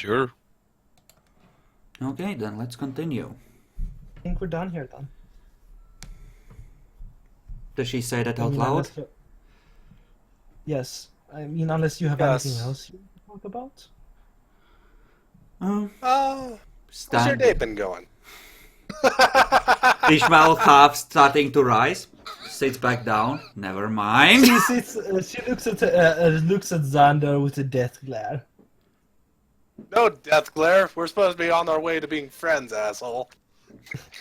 Sure. Okay, then let's continue. I think we're done here then. Does she say that I out mean, loud? Yes. I mean, unless you have anything else you want to talk about. How's your day been going? Ishmael half starting to rise, sits back down. Never mind. She sits. She looks at Xander with a death glare. No death glare. We're supposed to be on our way to being friends, asshole.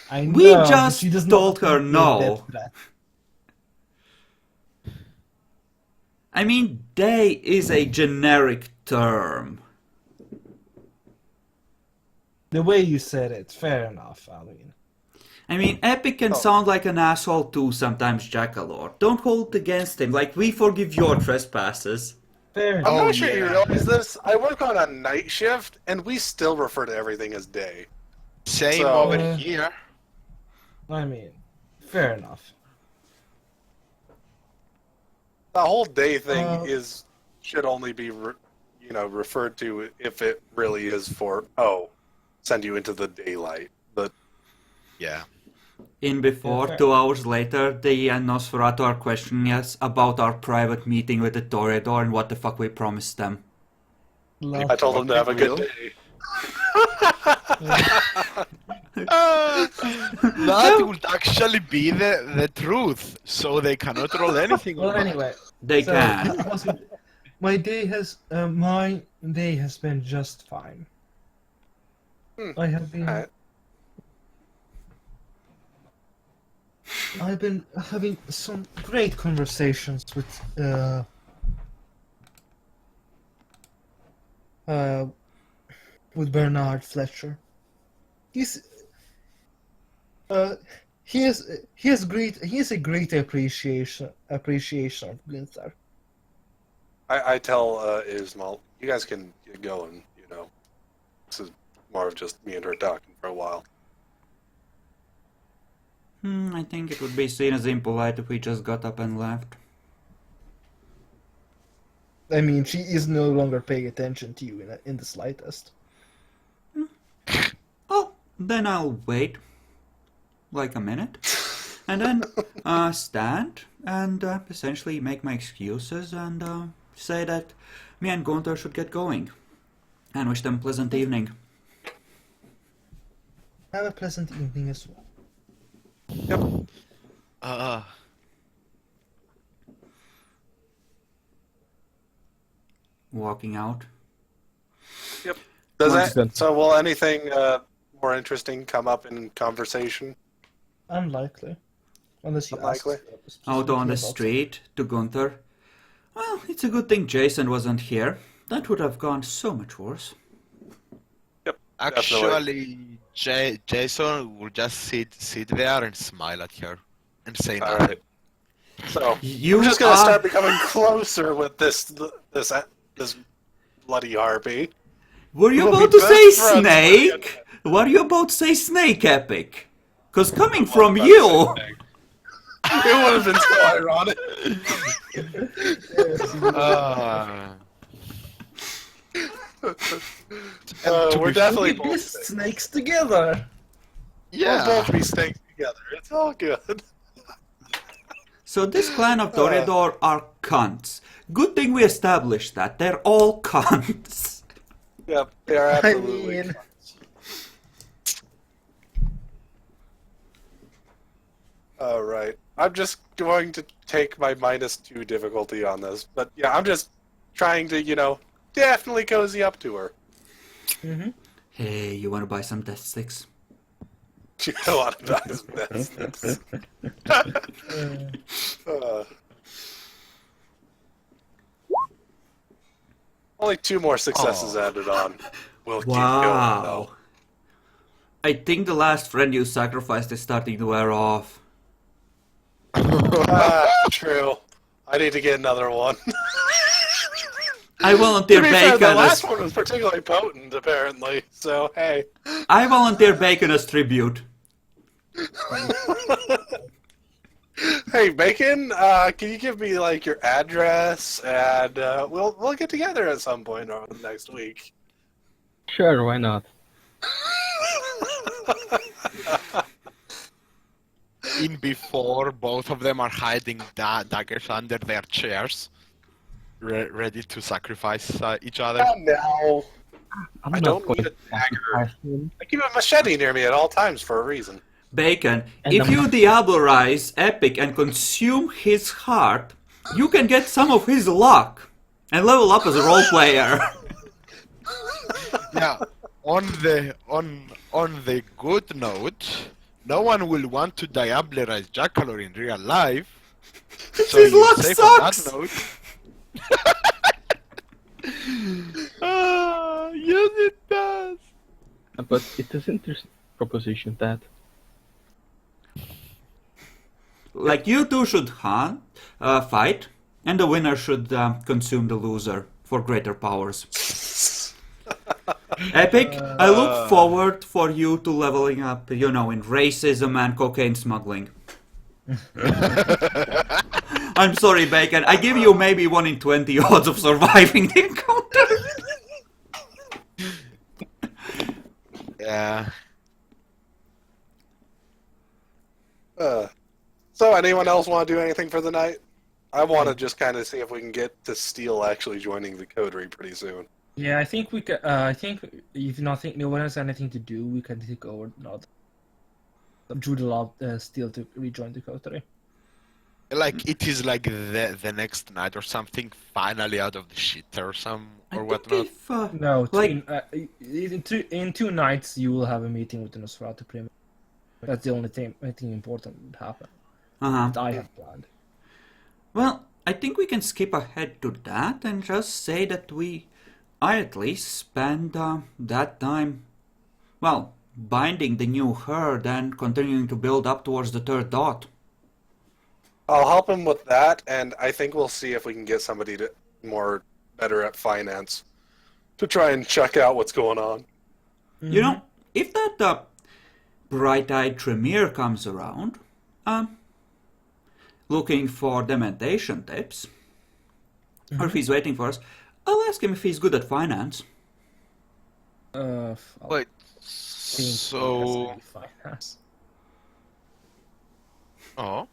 I know, We but just she does told not her give no. death glare. I mean, day is a generic term. The way you said it, fair enough, Alvin. I mean, Epic can sound like an asshole too sometimes, Jakalor. Don't hold against him, like we forgive your trespasses. Fair I'm enough. not sure you realize this. I work on a night shift, and we still refer to everything as day. Same So- over here. I mean, fair enough. The whole day thing should only be, referred to if it really is for send you into the daylight. But Yeah. In before, fair. 2 hours later, the Nosferatu are questioning us about our private meeting with the Toreador and what the fuck we promised them. I told them to have a good Will? day. That would actually be the truth, so they cannot roll anything. Well, on that. anyway, They so can. my day has been just fine. I have been. Alright. I've been having some great conversations with Bernard Fletcher. He's he has a great appreciation of Gunther. I tell Ismail, you guys can get going. This is more of just me and her talking for a while. I think it would be seen as impolite if we just got up and left. I mean, she is no longer paying attention to you in the slightest. Oh, then I'll wait. Like a minute. And then stand and essentially make my excuses and say that me and Gunther should get going. And wish them a pleasant evening. Have a pleasant evening as well. Walking out. Yep. Done. So will anything more interesting come up in conversation? Unlikely. Unless you Unlikely? ask. Out on the about- street to Gunther. Well, it's a good thing Jason wasn't here. That would have gone so much worse. Yep. Actually, Jason will just sit there and smile at her and say All nothing. right. So You I'm just gonna are- start becoming closer with this bloody harpy. Were you We'll about be to say best friends by the end of snake? Were you about to say snake, Epic? Because coming I from was about to you... say snake. It would have been so ironic. To We're be definitely We both missed snakes. snakes together. yeah. We'll both be snakes together. It's all good. So this clan of Toreador are cunts. Good thing we established that. They're all cunts. Yep, they are absolutely. mean- All right. I'm just going to take my -2 difficulty on this, but yeah, I'm just trying to, definitely cozy up to her. Hey, you wanna buy some death sticks? She had a lot of dice. Only 2 more successes added on. We'll keep going, though. Wow. I think the last friend you sacrificed is starting to wear off. True. I need to get another one. I volunteer To be fair, bacon the last as... one was particularly potent, apparently. So, hey. I volunteer bacon as tribute. Hey, Bacon, can you give me, your address, and we'll get together at some point over the next week. Sure, why not? In before, both of them are hiding daggers under their chairs, ready to sacrifice each other. Not now. I'm I not don't going need a to dagger. sacrifice him. I keep a machete near me at all times for a reason. Bacon, And if the you diablerize Epic and consume his heart, you can get some of his luck and level up as a role player. Yeah. On the good note, no one will want to diablerize Jakalor in real life. So His you're luck safe sucks! on that note. Yes, it does. But it is interesting proposition that Like, you two should fight, and the winner should consume the loser for greater powers. Epic, I look forward for you to leveling up, in racism and cocaine smuggling. I'm sorry, Bacon. I give you maybe 1 in 20 odds of surviving the encounter. Yeah. So, anyone else want to do anything for the night? I want to just kind of see if we can get to Steel actually joining the coterie pretty soon. Yeah, I think we can. I think if no one has anything to do, we can take over. Not Judel out still to rejoin the coterie. Like it is like the next night or something, finally out of the shit or whatnot. No, like, in 2 nights you will have a meeting with the Nosferatu Premier. That's the only thing important would happen that I have planned. well, I think we can skip ahead to that and just say that I at least spend that time, well, binding the new herd and continuing to build up towards the third dot. I'll help him with that, and I think we'll see if we can get somebody better at finance to try and check out what's going on. You know, if that bright-eyed Tremere comes around, looking for dementation tips, or if he's waiting for us, I'll ask him if he's good at finance. Wait, so... Oh?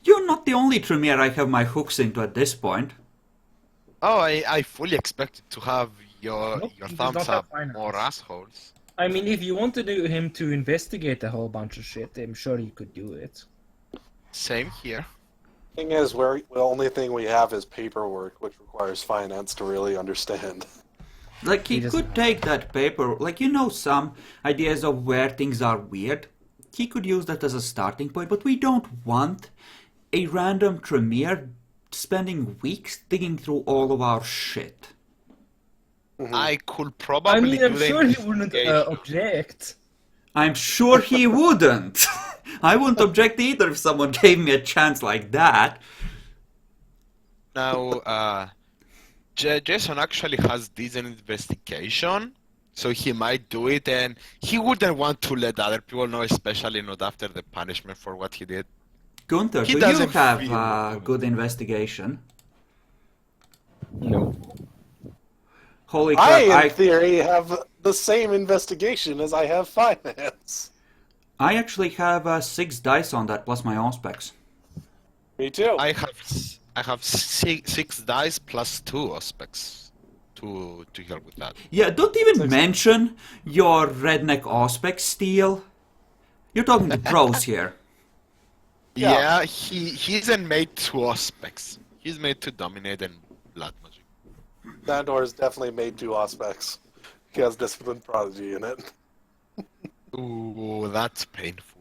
You're not the only Tremere I have my hooks into at this point. Oh, I fully expected to have your Nope, he does thumbs not have up finance. more assholes. I mean, if you wanted him to investigate a whole bunch of shit, I'm sure he could do it. Same here. Thing is, the only thing we have is paperwork, which requires finance to really understand. Like, he He doesn't could take that paper, like, some ideas of where things are weird. He could use that as a starting point, but we don't want a random Tremere spending weeks digging through all of our shit. I could probably I mean, do I'm the sure he wouldn't investigation. object. I'm sure he wouldn't. I wouldn't object either if someone gave me a chance like that. Now, Jason actually has decent investigation, so he might do it, and he wouldn't want to let other people know, especially not after the punishment for what he did. Gunther, He do you doesn't have feel- good investigation? no. Holy I, crap, in theory, have the same investigation as I have finance. I actually have 6 dice on that plus my own specs. Me too. I have six dice plus 2 aspects to help with that. Yeah, don't even mention your redneck Auspex steel. You're talking to pros here. Yeah. Yeah, he's made 2 aspects. He's made to dominate and blood magic. Sandor is definitely made 2 aspects. He has Discipline Prodigy in it. Ooh, that's painful.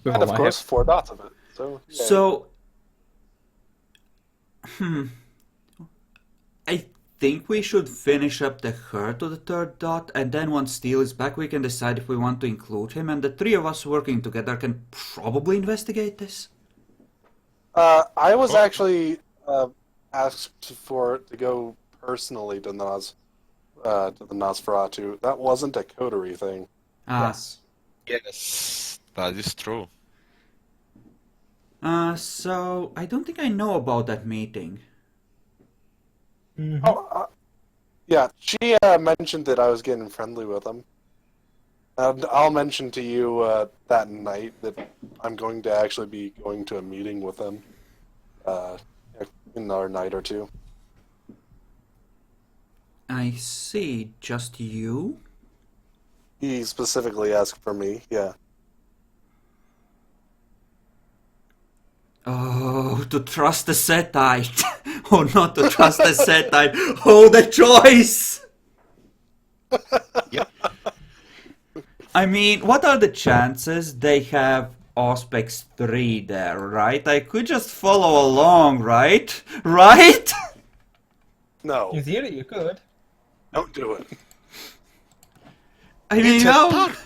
And of course, 4 dots of it. So, yeah. So, I think we should finish up the herd to the third dot, and then once Steel is back, we can decide if we want to include him, and the 3 of us working together can probably investigate this. I was actually asked to go personally to the Nosferatu. That wasn't a coterie thing. Yes. Yes, that is true. So, I don't think I know about that meeting. Mhm. Oh, Yeah, she mentioned that I was getting friendly with him. And I'll mention to you that night that I'm going to actually be going to a meeting with him in another night or two. I see. Just you? He specifically asked for me, yeah. Oh, to trust the Setite. Or not to trust the Setite. Oh, the choice! Yep. I mean, what are the chances they have Auspex 3 there, right? I could just follow along, right? Right? No, In theory, you could. don't do it. I mean, It's a start.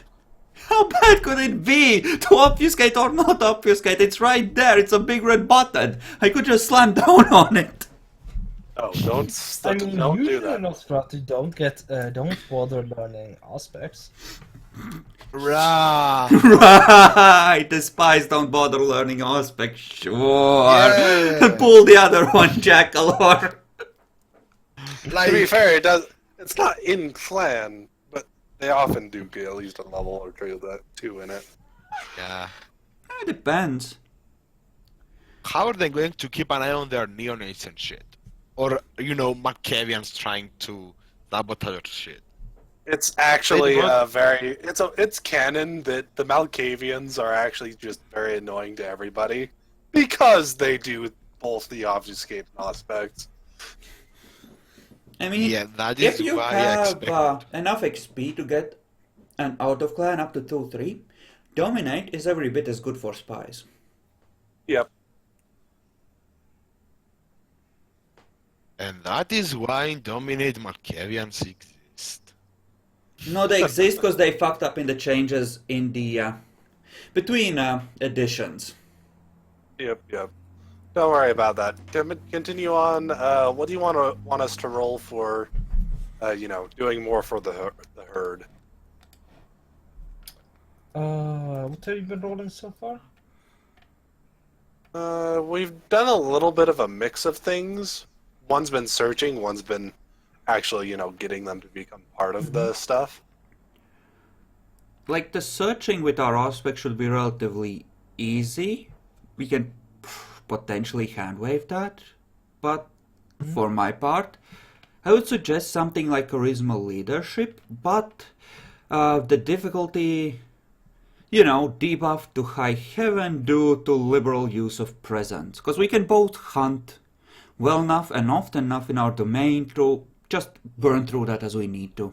how bad could it be? To obfuscate or not obfuscate, it's right there. It's a big red button. I could just slam down on it. No, I mean, don't do usually that. Nosferatu don't bother learning aspects. Rah. Right, the spies don't bother learning Auspex, sure. Yeah. Pull the other one, Jakalor. To be Like, fair, it's not in clan, but they often do get at least a level or two in it. yeah. It depends. How are they going to keep an eye on their neonates and shit? Or, Markavians trying to sabotage shit? It's actually They don't- it's canon that the Malkavians are actually just very annoying to everybody because they do both the obfuscate and aspects. I mean, Yeah, that if is you why I have expect. enough XP to get an out of clan up to 2-3, Dominate is every bit as good for spies. Yep. And that is why Dominate Markavians exist. No, they exist because they fucked up in the changes in the between editions. Yep. Don't worry about that. Continue on. What do you want us to roll for? Doing more for the herd. What have you been rolling so far? We've done a little bit of a mix of things. One's been searching. One's been actually, getting them to become part of the stuff. Like the searching with our aspect should be relatively easy. We can potentially handwave that, but for my part, I would suggest something like charisma leadership, but the difficulty, debuff to high heaven due to liberal use of presence, because we can both hunt well enough and often enough in our domain to just burn through that as we need to.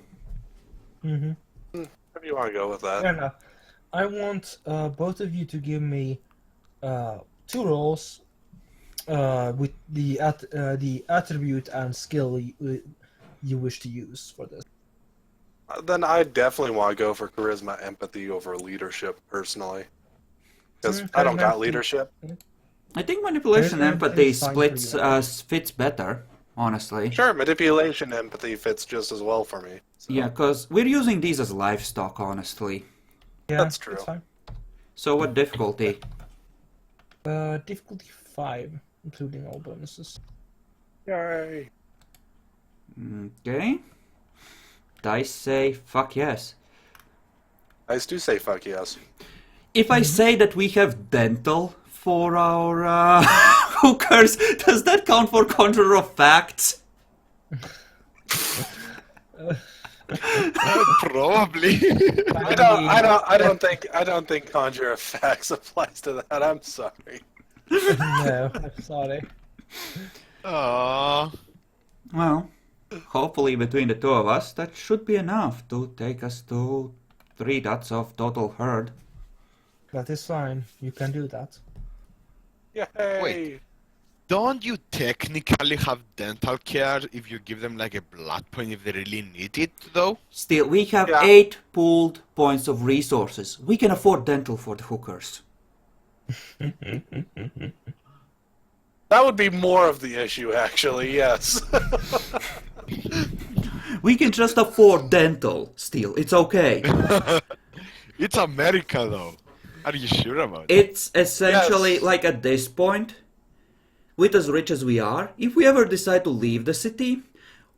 Mm-hmm. If you want to go with that. Fair enough. I want both of you to give me 2 rolls with the attribute and skill you wish to use for this. Then I definitely want to go for charisma empathy over leadership personally. Because I don't got Charisma leadership. I think manipulation Charisma empathy is fine for splits you. fits better, honestly. Sure, manipulation empathy fits just as well for me. So. Yeah, because we're using these as livestock, honestly. Yeah, That's true. It's fine. So what difficulty? Difficulty 5, including all bonuses. Yay. Okay. Dice say fuck yes. Dice do say fuck yes. If I say that we have dental for our hookers, does that count for conjurer of facts? Probably. I don't think conjure effects applies to that. I'm sorry. No, I'm sorry. Aww. Well, hopefully between the two of us, that should be enough to take us to 3 dots of total herd. That is fine. You can do that. Yay. Wait. Don't you technically have dental care if you give them like a blood point if they really need it, though? Still, we have Yeah. 8 pooled points of resources. We can afford dental for the hookers. That would be more of the issue, actually, yes. We can just afford dental, still. It's okay. It's America, though. Are you sure about it? It's essentially Yes. like at this point, with as rich as we are, if we ever decide to leave the city,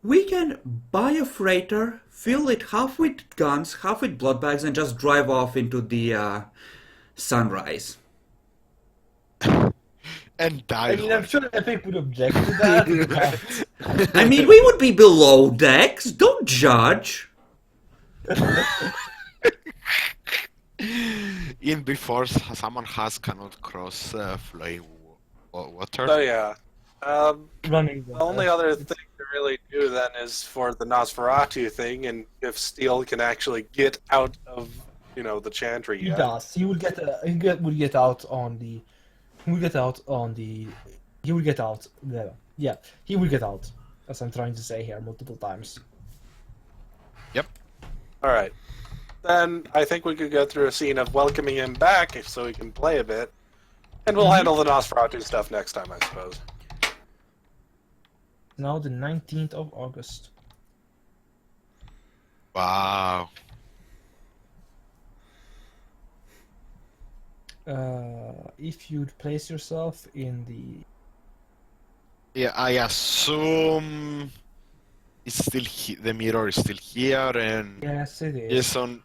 We can buy a freighter, fill it half with guns, half with blood bags, and just drive off into the sunrise. And die I mean, I'm hard. sure Epic would object to that, but I mean, we would be below decks. Don't judge. In before someone has cannot cross flowing water. So yeah. running The only other thing to really do then is for the Nosferatu thing, and if Steel can actually get out of, the Chantry he yet. does. He would get. Would get out on the. He would get out on the. He would get out there. Yeah, he would get out. As I'm trying to say here multiple times. Yep. Alright. Then I think we could go through a scene of welcoming him back so he can play a bit. And we'll handle the Nosferatu stuff next time, I suppose. Now the 19th of August. Wow. If you'd place yourself in the. Yeah, I assume it's still the mirror is still here, and Yes, it is. Jason.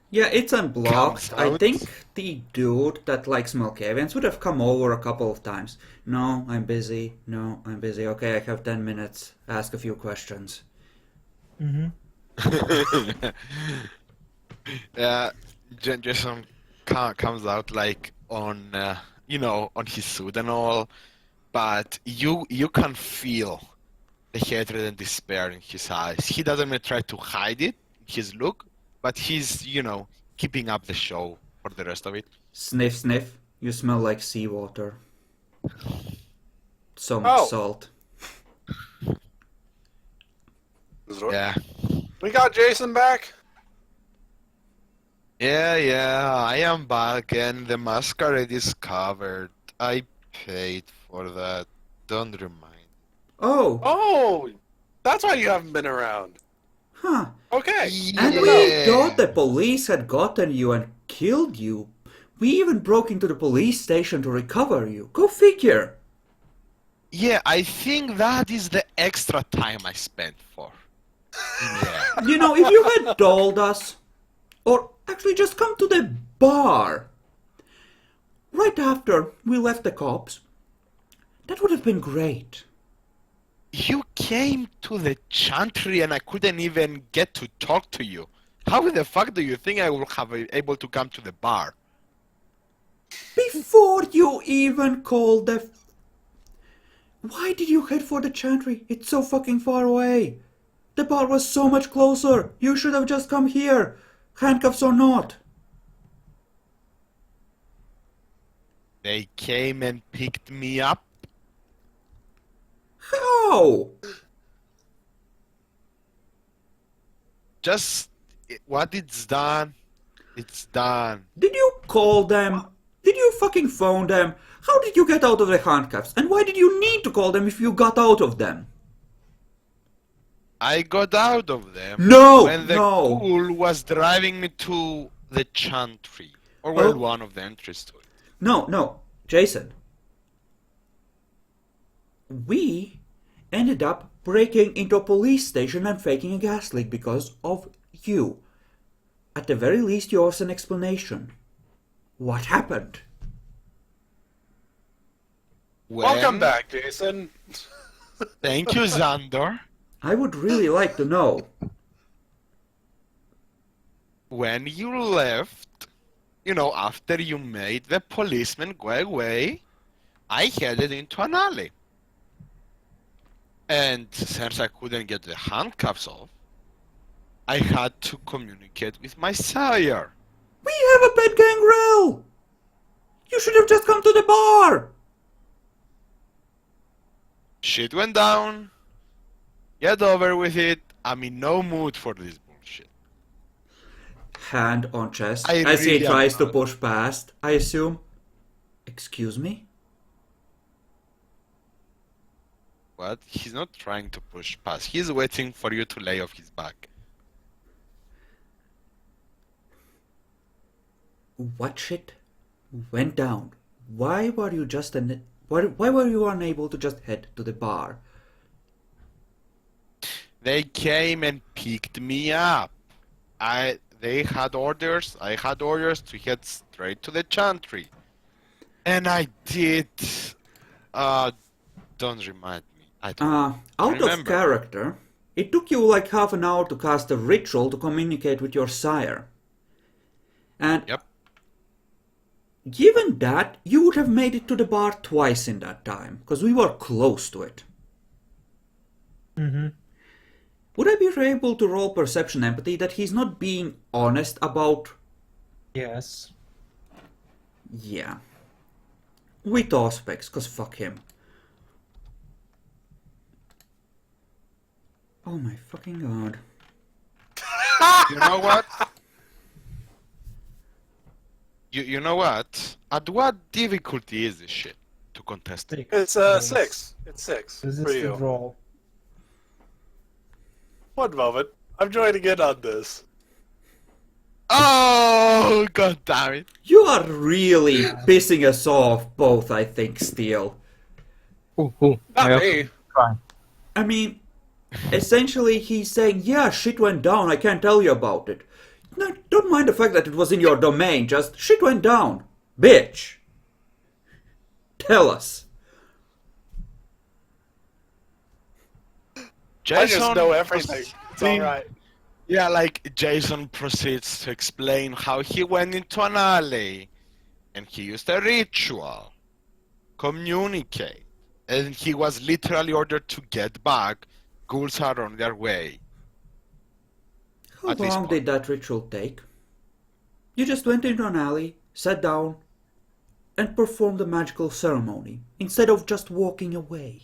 Yeah, it's unblocked. Comes I out. think the dude that likes Malkavians would have come over a couple of times. No, I'm busy. No, I'm busy. Okay, I have 10 minutes. Ask a few questions. Mm-hmm. Yeah, Jason comes out like on on his suit and all, but you can feel the hatred and despair in his eyes. He doesn't even try to hide it, his look, but he's keeping up the show for the rest of it. Sniff, sniff. You smell like seawater. So much Oh. salt. Yeah, We got Jason back? yeah, I am back, and the masquerade is covered. I paid for that. Don't remind. Oh, Oh! That's why you haven't been around. huh. Okay. And Yeah. we thought the police had gotten you and killed you. We even broke into the police station to recover you. Go figure. Yeah, I think that is the extra time I spent for. Yeah. You know, if you had told us, or actually just come to the bar right after we left the cops, that would have been great. You came to the chantry and I couldn't even get to talk to you. How the fuck do you think I will have able to come to the bar? Before you even called the... Why did you head for the chantry? It's so fucking far away. The bar was so much closer. You should have just come here. Handcuffs or not. They came and picked me up. How? Just what it's done, it's done. Did you call them? Did you fucking phone them? How did you get out of the handcuffs? And why did you need to call them if you got out of them? I got out of them No, when the no. ghoul was driving me to the chantry, or well, Oh. one of the entries to it. No, Jason. We ended up breaking into a police station and faking a gas leak because of you. At the very least, you owe us an explanation. What happened? Welcome back, Jason. Thank you, Xandor. I would really like to know. When you left, after you made the policeman go away, I headed into an alley. And since I couldn't get the handcuffs off, I had to communicate with my sire. We have a pet gangrel! You should have just come to the bar! Shit went down. Get over with it. I'm in no mood for this bullshit. Hand on chest I as he really am tries to not. push past, I assume. Excuse me? What? He's not trying to push past. He's waiting for you to lay off his back. What shit went down? Why were you just why were you unable to just head to the bar? They came and picked me up. They had orders. I had orders to head straight to the chantry, and I did. Don't remind me. I don't Out of remember. character, it took you like half an hour to cast a ritual to communicate with your sire. And Yep. given that, you would have made it to the bar twice in that time, because we were close to it. Mm-hmm. Would I be able to roll perception empathy that he's not being honest about... Yes. Yeah. With aspects, because fuck him. Oh my fucking god. You know what? You know what? At what difficulty is this shit to contest it? It's Nice. 6. It's 6 for Resisted you. roll. One moment. I'm joining in on this. Oh, god damn it. You are really pissing us off both, I think, Steel. Ooh, Not I also me. try. I mean, essentially he's saying, yeah, shit went down, I can't tell you about it. No, don't mind the fact that it was in your domain, just shit went down. Bitch. Tell us. Jason, I just know everything. It's proceed- alright. Yeah, like Jason proceeds to explain how he went into an alley and he used a ritual, communicate, and he was literally ordered to get back. Ghouls are on their way. How At this long point. did that ritual take? You just went into an alley, sat down, and performed a magical ceremony, instead of just walking away.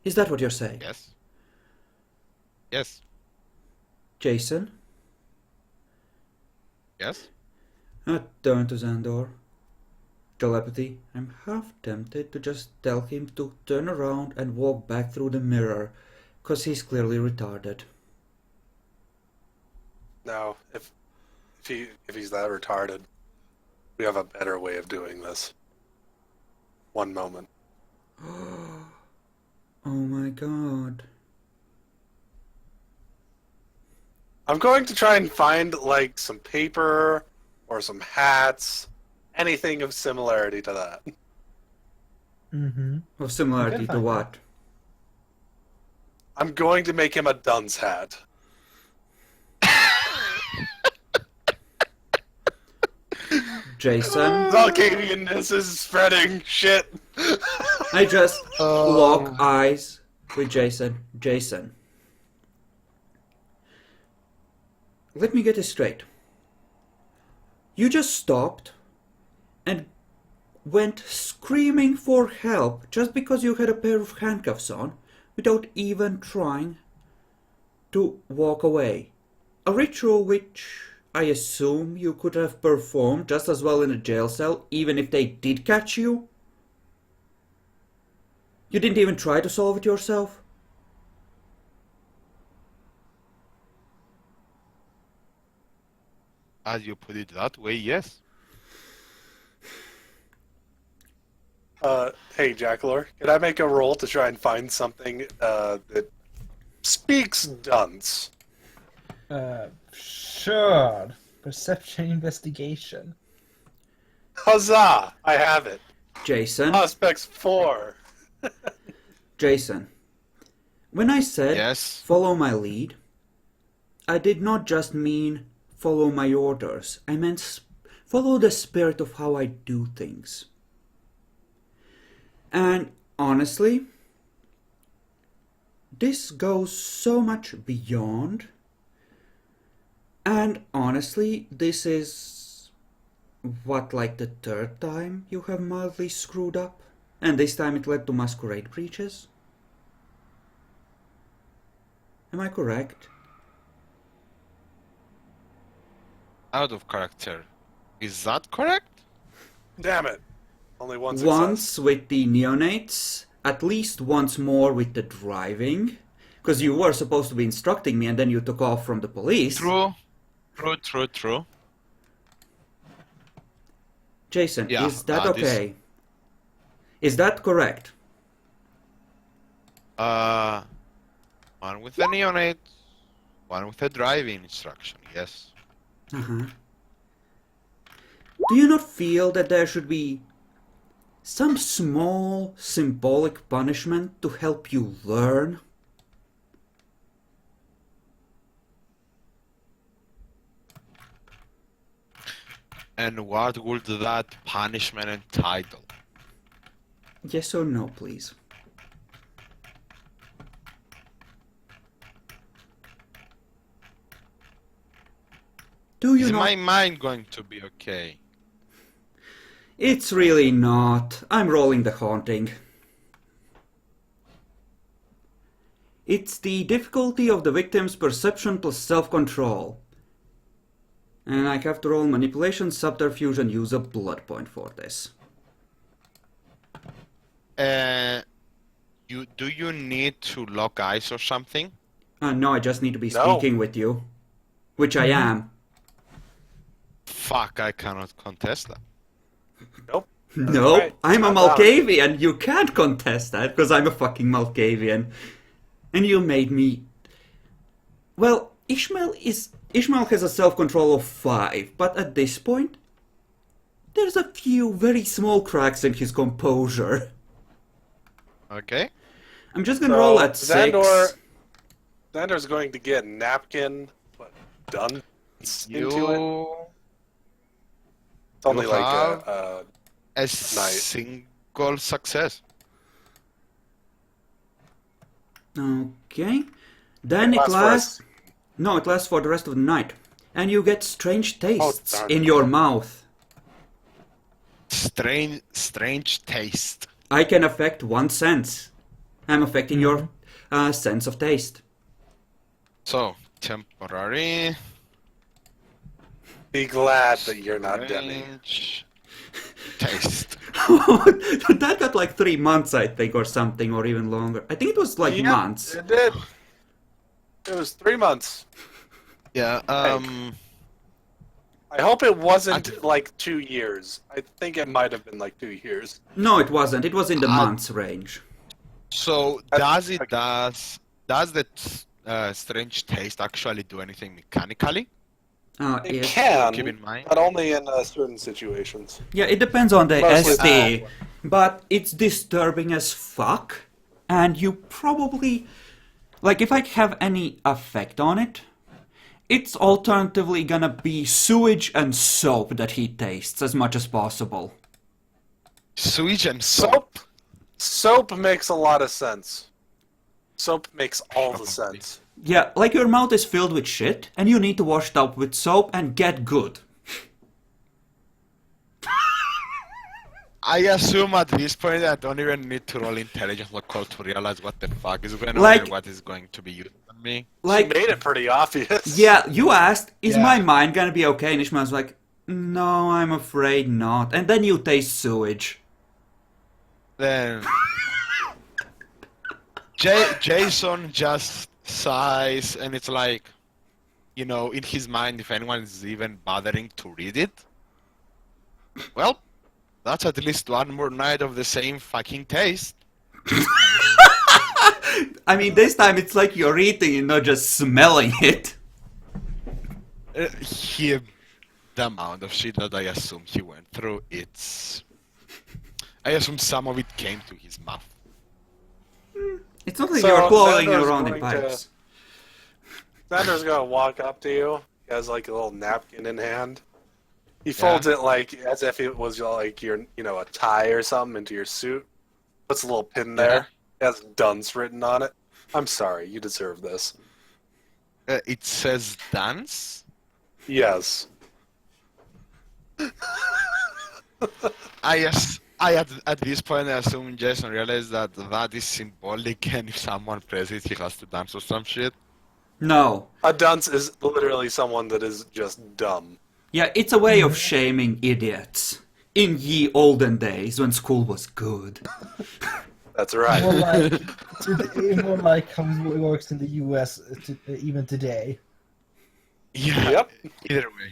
Is that what you're saying? Yes. Yes. Jason? Yes. I turn to Xandor. Telepathy. I'm half tempted to just tell him to turn around and walk back through the mirror, 'cause he's clearly retarded. No, if he's that retarded, we have a better way of doing this. One moment. Oh my god. I'm going to try and find like some paper or some hats, anything of similarity to that. Mm-hmm. Of similarity to find what? I'm going to make him a dunce hat. Jason? Volcanianness is spreading. Shit. I just lock eyes with Jason. Jason. Let me get this straight. You just stopped and went screaming for help just because you had a pair of handcuffs on without even trying to walk away. A ritual which I assume you could have performed just as well in a jail cell even if they did catch you. You didn't even try to solve it yourself? As you put it that way, yes. Hey, Jakalor, can I make a roll to try and find something that speaks dunce? Sure. Perception investigation. Huzzah! I have it. Jason? Aspects 4. Jason. When I said Yes. follow my lead, I did not just mean follow my orders. I meant follow the spirit of how I do things. And honestly, this goes so much beyond. And honestly, this is what, like the third time you have mildly screwed up? And this time it led to masquerade breaches? Am I correct? Oh. Out of character. Is that correct? Damn it. Only one success. Once with the neonates, at least once more with the driving. Because you were supposed to be instructing me and then you took off from the police. True. Jason, Yeah, is that this- okay? Is that correct? Uh, one with a neonate, one with a driving instruction, yes. Uh-huh. Do you not feel that there should be some small symbolic punishment to help you learn? And what would that punishment entitle? Yes or no, please? Do you Is not? my mind going to be okay? It's really not. I'm rolling the haunting. It's the difficulty of the victim's perception plus self-control. And I have to roll manipulation, subterfuge, and use a blood point for this. Do you need to lock eyes or something? No, I just need to be No. speaking with you. Which I am. Fuck, I cannot contest that. Nope. Nope, right. I'm a Not allowed. Malkavian. You can't contest that because I'm a fucking Malkavian. And you made me. Well, Ishmael has a self-control of 5, but at this point, there's a few very small cracks in his composure. Okay. I'm just gonna roll at 6. Xander's going to get napkin, done into it. It's only you like have a a single success. Okay. Then it lasts. No, it lasts for the rest of the night. And you get strange tastes darn. in your mouth. Strange taste. I can affect 1 sense. I'm affecting your sense of taste. So, temporary. Be glad that you're not Demi. Strange taste. That got like 3 months, I think, or something, or even longer. I think it was like Yep, months. It did. It was 3 months. Yeah, I hope it wasn't like 2 years. I think it might have been like 2 years. No, it wasn't. It was in the months range. so does the strange taste actually do anything mechanically? It Yes. can, Keep in mind. but only in certain situations. Yeah, it depends on the Mostly SD, but it's disturbing as fuck, and you probably, like, if I have any effect on it, it's alternatively gonna be sewage and soap that he tastes as much as possible. Sewage and soap. Soap makes a lot of sense. Soap makes all the sense. Yeah, like your mouth is filled with shit, and you need to wash it up with soap and get good. I assume at this point I don't even need to roll intelligence or call to realize what the fuck is going on Like- and what is going to be used on me. Like, She made it pretty obvious. yeah, you asked, is Yeah. my mind gonna be okay? And Ishmael's like, no, I'm afraid not. And then you taste sewage. Then Jason just sighs and it's like, you know, in his mind, if anyone is even bothering to read it, well, that's at least one more night of the same fucking taste. I mean, this time it's like you're eating and not just smelling it. The amount of shit that I assume he went through, I assume some of it came to his mouth. It's not like So, you're blowing Xander's around in going to- pipes. Xander's gonna walk up to you. He has like a little napkin in hand. He folds it like as if it was like your, a tie or something into your suit. Puts a little pin there. It has dunce written on it. I'm sorry, you deserve this. It says dance? Yes. At this point, I assume Jason realized that is symbolic, and if someone presses it, he has to dance or some shit. No. A dunce is literally someone that is just dumb. Yeah, it's a way of shaming idiots. In ye olden days, when school was good. That's right. More like how it works in the US even today. Yeah. Yep. Either way.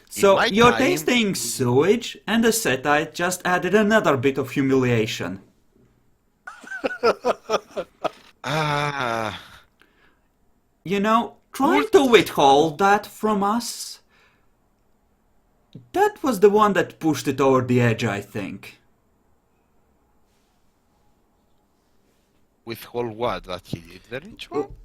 So, my you're time- tasting sewage, and the Setite just added another bit of humiliation. Ah, You know, trying to withhold that from us, that was the one that pushed it over the edge, I think. withhold what? That he did the ritual?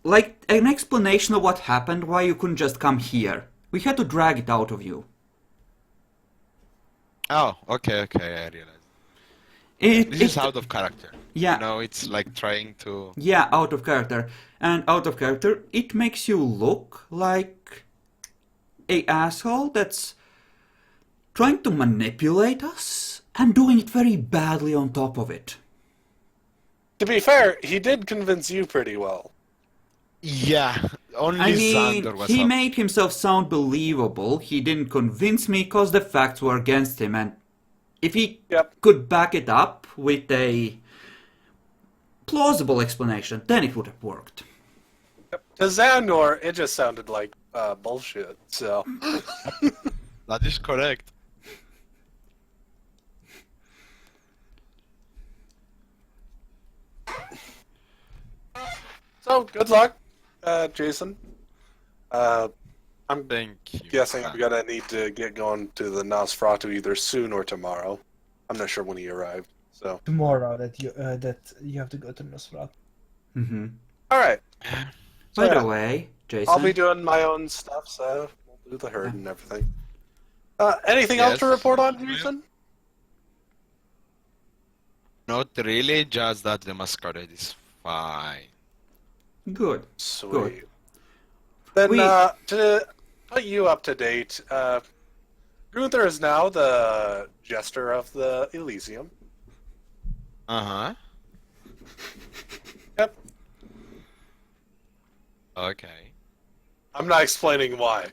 Like, an explanation of what happened, why you couldn't just come here. We had to drag it out of you. Oh, okay, I realize. This is out of character. Yeah. You know, it's like trying to... Yeah, out of character. And out of character, it makes you look like a asshole that's trying to manipulate us and doing it very badly on top of it. To be fair, he did convince you pretty well. Yeah, only I mean, Xander was he up. made himself sound believable. He didn't convince me because the facts were against him, and if he Yep. could back it up with a plausible explanation, then it would have worked. To Xandor, it just sounded like bullshit, so... That is correct. So, good luck, Jason. I'm Thank you. guessing I'm gonna need to get going to the Nosferatu either soon or tomorrow. I'm not sure when he arrived, so... Tomorrow that you have to go to Nosferatu. Mm-hmm. Alright. By yeah. the way, Jason... I'll be doing my own stuff, so we'll do the herd and everything. Anything else to Yes. report on, Jason? Not really, just that the masquerade is fine. Good. Sweet. Good. Then, We- to put you up to date, Gunther is now the jester of the Elysium. Uh-huh. Yep. Okay. I'm not explaining why.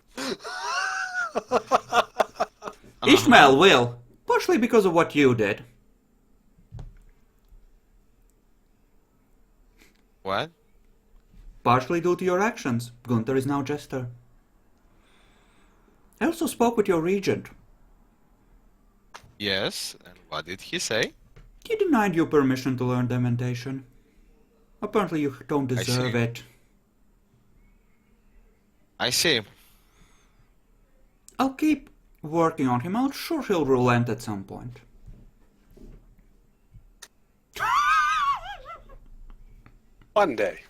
Ishmael will, partially because of what you did. What? Partially due to your actions. Gunther is now jester. I also spoke with your regent. Yes, and what did he say? He denied you permission to learn dementation. Apparently you don't deserve see. it. I see. I'll keep working on him. I'm sure he'll relent at some point. One day.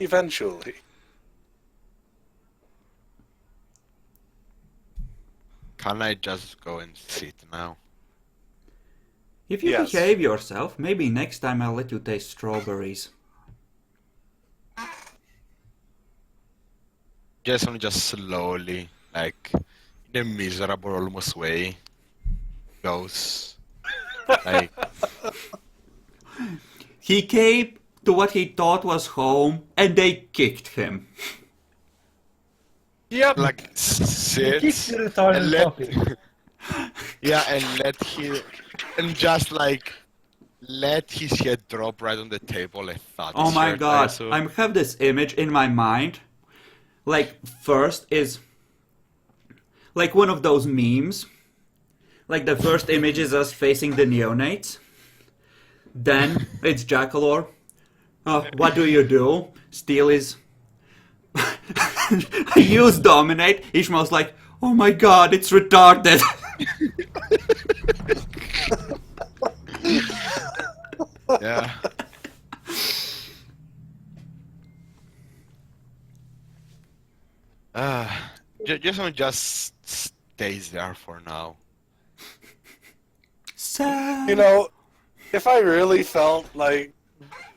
Eventually. Can I just go and sit now? If you Yes. behave yourself, maybe next time I'll let you taste strawberries. Jason just slowly, like, in a miserable almost way, goes. Like, He came to what he thought was home, and they kicked him. Yep. like Kick sits the retarded and let, puppy. yeah, and just like let his head drop right on the table and thud. Oh my shirt, god, assume. I have this image in my mind. Like, first is like one of those memes. Like, the first image is us facing the neonates. Then it's Jakalor. What do you do? Steal his. Use dominate. Ishmael's like, oh my god, it's retarded. Yeah. Jason just stays there for now. Sad. You know, if I really felt like,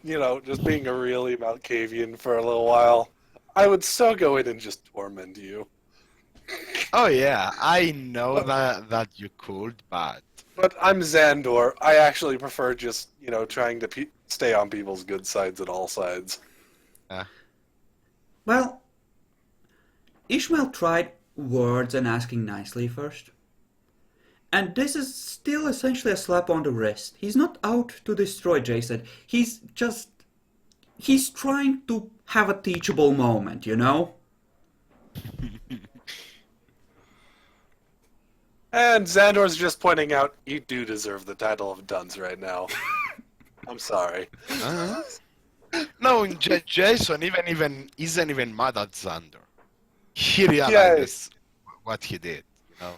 just being a really Malkavian for a little while, I would so go in and just torment you. Oh yeah, I know that you could, but But I'm Xandor. I actually prefer just, trying to stay on people's good sides at all sides. Well, Ishmael tried words and asking nicely first. And this is still essentially a slap on the wrist. He's not out to destroy Jason. He's trying to have a teachable moment, you know? And Xandor's just pointing out, you do deserve the title of Duns right now. I'm sorry. No, Jason even isn't even mad at Xander. He realizes what he did, you know.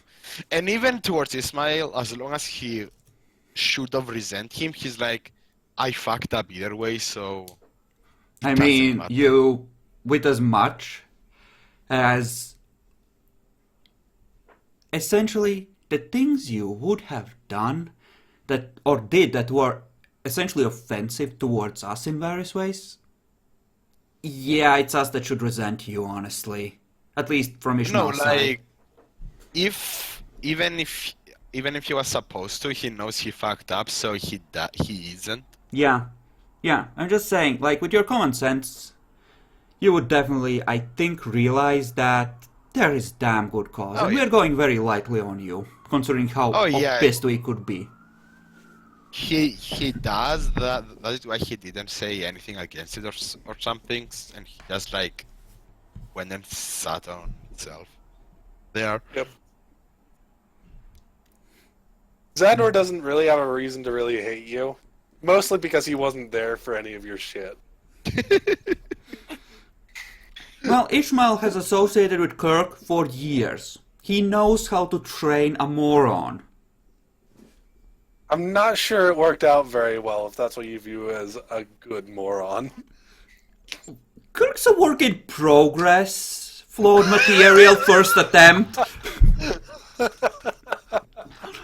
And even towards Ismail, as long as he should have resent him, he's like, I fucked up either way, so it I doesn't mean, matter. you, with as much as essentially the things you would have done that or did that were essentially offensive towards us in various ways. Yeah, it's us that should resent you, honestly. At least from No, Ishmael's side. like if even if he was supposed to, he knows he fucked up, so he isn't. Yeah. Yeah, I'm just saying, like, with your common sense, you would definitely, I think, realize that there is damn good cause, Oh and yeah. we're going very lightly on you, considering how Oh yeah. pissed we could be. He does that. That is why he didn't say anything against it or something, and he just like went and sat on itself there. Yep. Xandor doesn't really have a reason to really hate you. Mostly because he wasn't there for any of your shit. Well, Ishmael has associated with Kirk for years. He knows how to train a moron. I'm not sure it worked out very well if that's what you view as a good moron. Kirk's a work in progress. Flawed material, first attempt.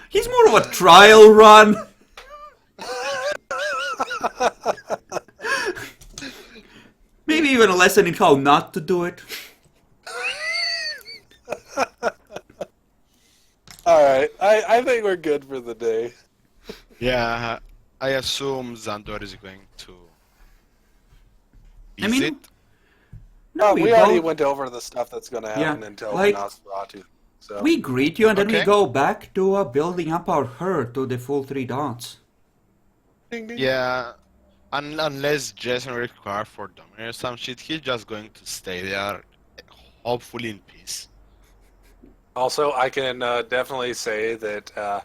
He's more of a trial run. Maybe even a lesson in how not to do it. Alright, I think we're good for the day. Yeah, I assume Xandor is going to I mean, visit. no, we already both- went over the stuff that's going to happen Yeah, until like- Nosferatu. So. We greet you and then we Okay. go back to building up our herd to the full 3 dots. Ding, ding. Yeah, unless Jason require for Dominic or some shit, he's just going to stay there, hopefully in peace. Also, I can definitely say that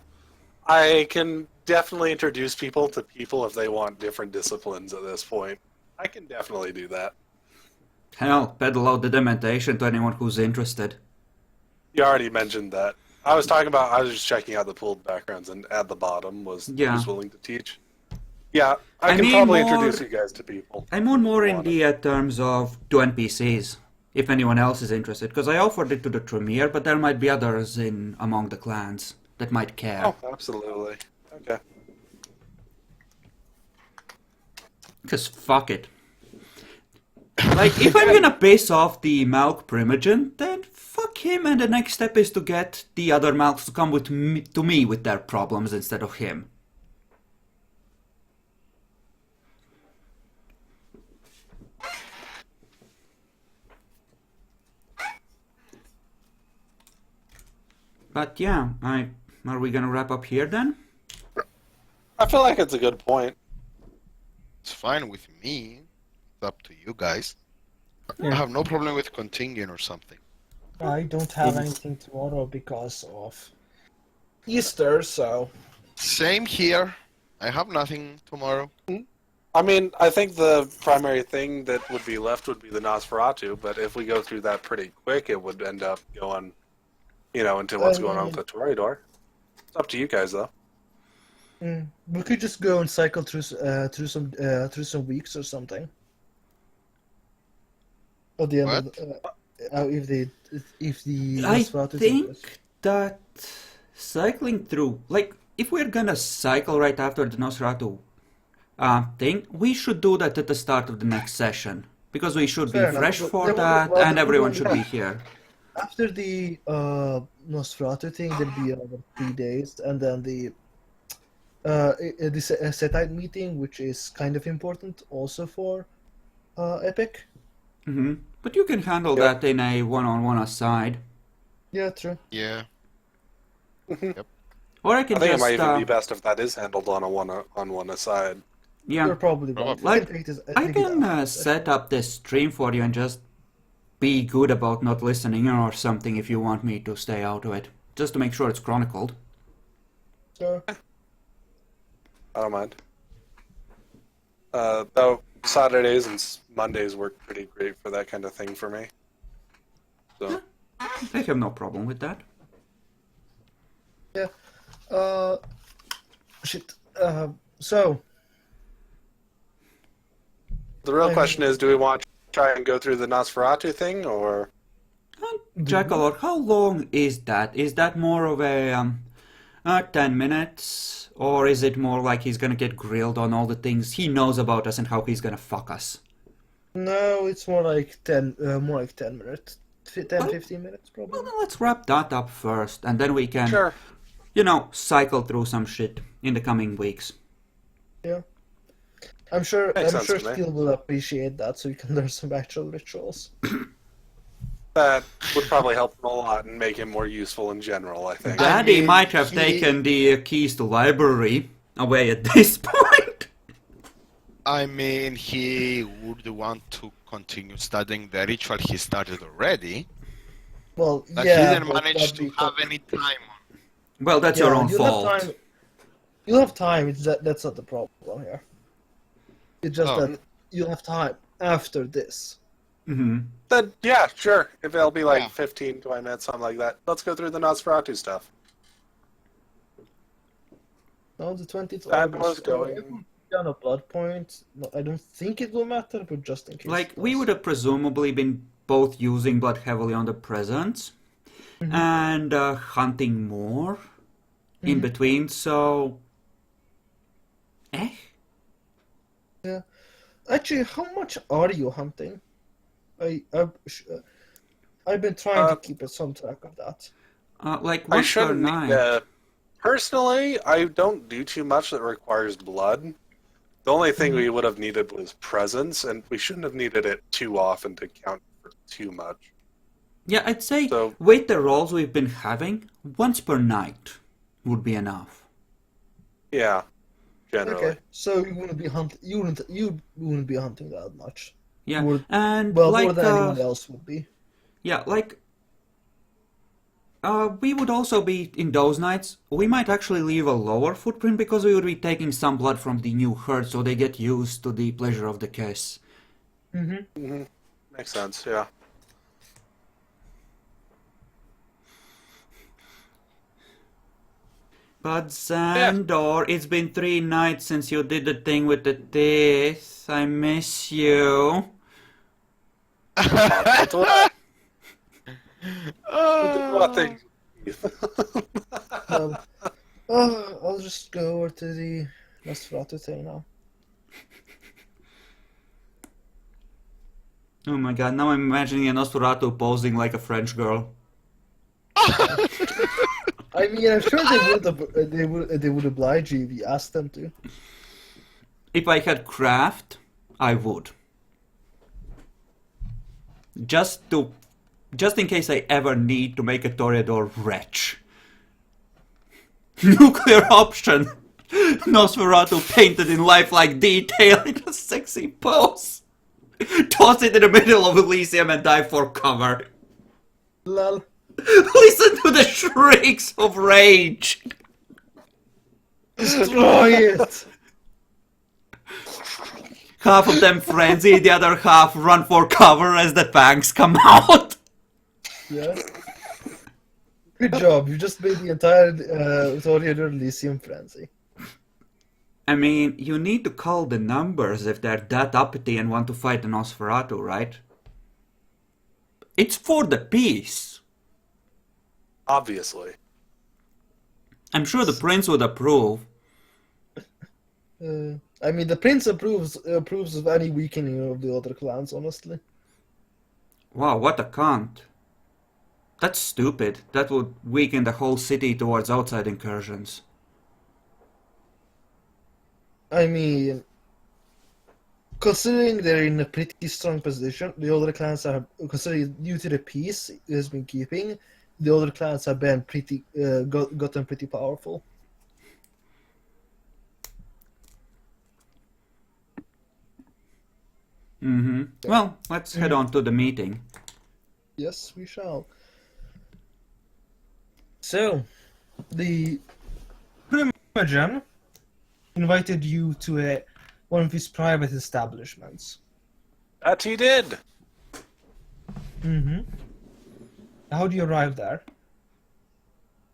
I can definitely introduce people to people if they want different disciplines at this point. I can definitely do that. Hell, peddle out the dementation to anyone who's interested. You already mentioned that. I was just checking out the pooled backgrounds, and at the bottom was Yeah. who's willing to teach. Yeah, I I can mean, probably more- introduce you guys to people. I'm on more in Want the terms of 2 NPCs, if anyone else is interested, because I offered it to the Tremere, but there might be others in among the clans that might care. Oh, absolutely. Okay. Because fuck it. Like, if I'm gonna piss off the Malk Primogen, then fuck him, and the next step is to get the other Malks to come with to me with their problems instead of him. But yeah, are we gonna wrap up here then? I feel like it's a good point. It's fine with me. It's up to you guys. I Yeah. have no problem with continuing or something. I don't have anything tomorrow because of Easter, so Same here. I have nothing tomorrow. I mean, I think the primary thing that would be left would be the Nosferatu, but if we go through that pretty quick, it would end up going, into what's going on with the Toreador. It's up to you guys, though. we could just go and cycle through some weeks or something. At the end of if the I Nosferatu think that cycling through, like, if we're gonna cycle right after the Nosferatu thing, we should do that at the start of the next session. Because we should Fair be enough, fresh but for there will- that, well, and there everyone will- should be here. after the Nosferatu thing, there'll be another 3 days, and then the Setite meeting, which is kind of important also for Epic. But you can handle Yeah. that in a one-on-one aside. Yeah, true. Yeah. Or I I can think it just, might even be best if that is handled on one aside. yeah, You're probably right. Probably. Like, Take this- I take it can out. set up this stream for you and just be good about not listening or something if you want me to stay out of it. Just to make sure it's chronicled. Sure. I don't mind. Though, Saturdays and Mondays work pretty great for that kind of thing for me. So I have no problem with that. Yeah. Shit. So the real question is, do we want to try and go through the Nosferatu thing, or Jakalor, how long is that? Is that more of a 10 minutes? Or is it more like he's gonna get grilled on all the things he knows about us and how he's gonna fuck us? no, it's more like 10 minutes. 15 minutes probably. Well, then let's wrap that up first, and then we can, sure? cycle through some shit in the coming weeks. Yeah. I'm sure Makes sense to me. Steel will appreciate that, so you can learn some actual rituals. That would probably help him a lot and make him more useful in general, I think. Daddy mean, might have taken the keys to library away at this point. I mean, he would want to continue studying the ritual he started already, Well, but yeah, he didn't but manage that'd to be have any time on. Well, that's your own you'll fault. Have time. You'll have time. That's not the problem here. It's just Oh. that you'll have time after this. Hmm. Then, yeah, sure. If it'll be like Yeah. 15, 20 minutes, something like that. Let's go through the Nosferatu stuff. No, the 20th That August. was going- On a blood point. No, I don't think it will matter, but just in case. Like, it we does. would have presumably been both using blood heavily on the presents and hunting more in between, so... Actually, how much are you hunting? I've been trying to keep some track of that. Like, I once per shouldn't night. need Personally, I don't do too much that requires blood. The only thing we would have needed was presence, and we shouldn't have needed it too often to count for too much. Yeah, I'd say So- with the rolls we've been having, once per night would be enough. Yeah, generally. Okay, so you wouldn't be you wouldn't be hunting that much. Yeah, More- and Well, like more than anyone else would be. yeah, like we would also be in those nights. We might actually leave a lower footprint because we would be taking some blood from the new herd, so they get used to the pleasure of the kiss. Makes sense, yeah. But Sandor, it's been 3 nights since you did the thing with the teeth. I miss you. That's what I think. I'll just go over to the Nosferatu thing now. Oh my god, now I'm imagining a Nosferatu posing like a French girl. I mean, I'm sure they would oblige you if you asked them to. If I had craft, I would. Just in case I ever need to make a Toreador wretch. Nuclear option! Nosferatu painted in lifelike detail in a sexy pose. Toss it in the middle of Elysium and dive for cover. Lol. Listen to the shrieks of rage. Destroy it! Half of them frenzy, the other half run for cover as the fangs come out. Yeah. Good job, you just made the entire Toreador Elysium frenzy. I mean, you need to call the numbers if they're that uppity and want to fight the Nosferatu, right? It's for the peace. Obviously. I'm sure the prince would approve. I mean, the prince approves of any weakening of the other clans, honestly. Wow, what a cunt. That's stupid. That would weaken the whole city towards outside incursions. I mean, considering they're in a pretty strong position, the other clans are, considering due to the peace it has been keeping, the other clans have been pretty, gotten pretty powerful. Mm-hmm. Well, let's head on to the meeting. Yes, we shall. So, the Primogen invited you to a one of his private establishments. That he did. Mm-hmm. How do you arrive there?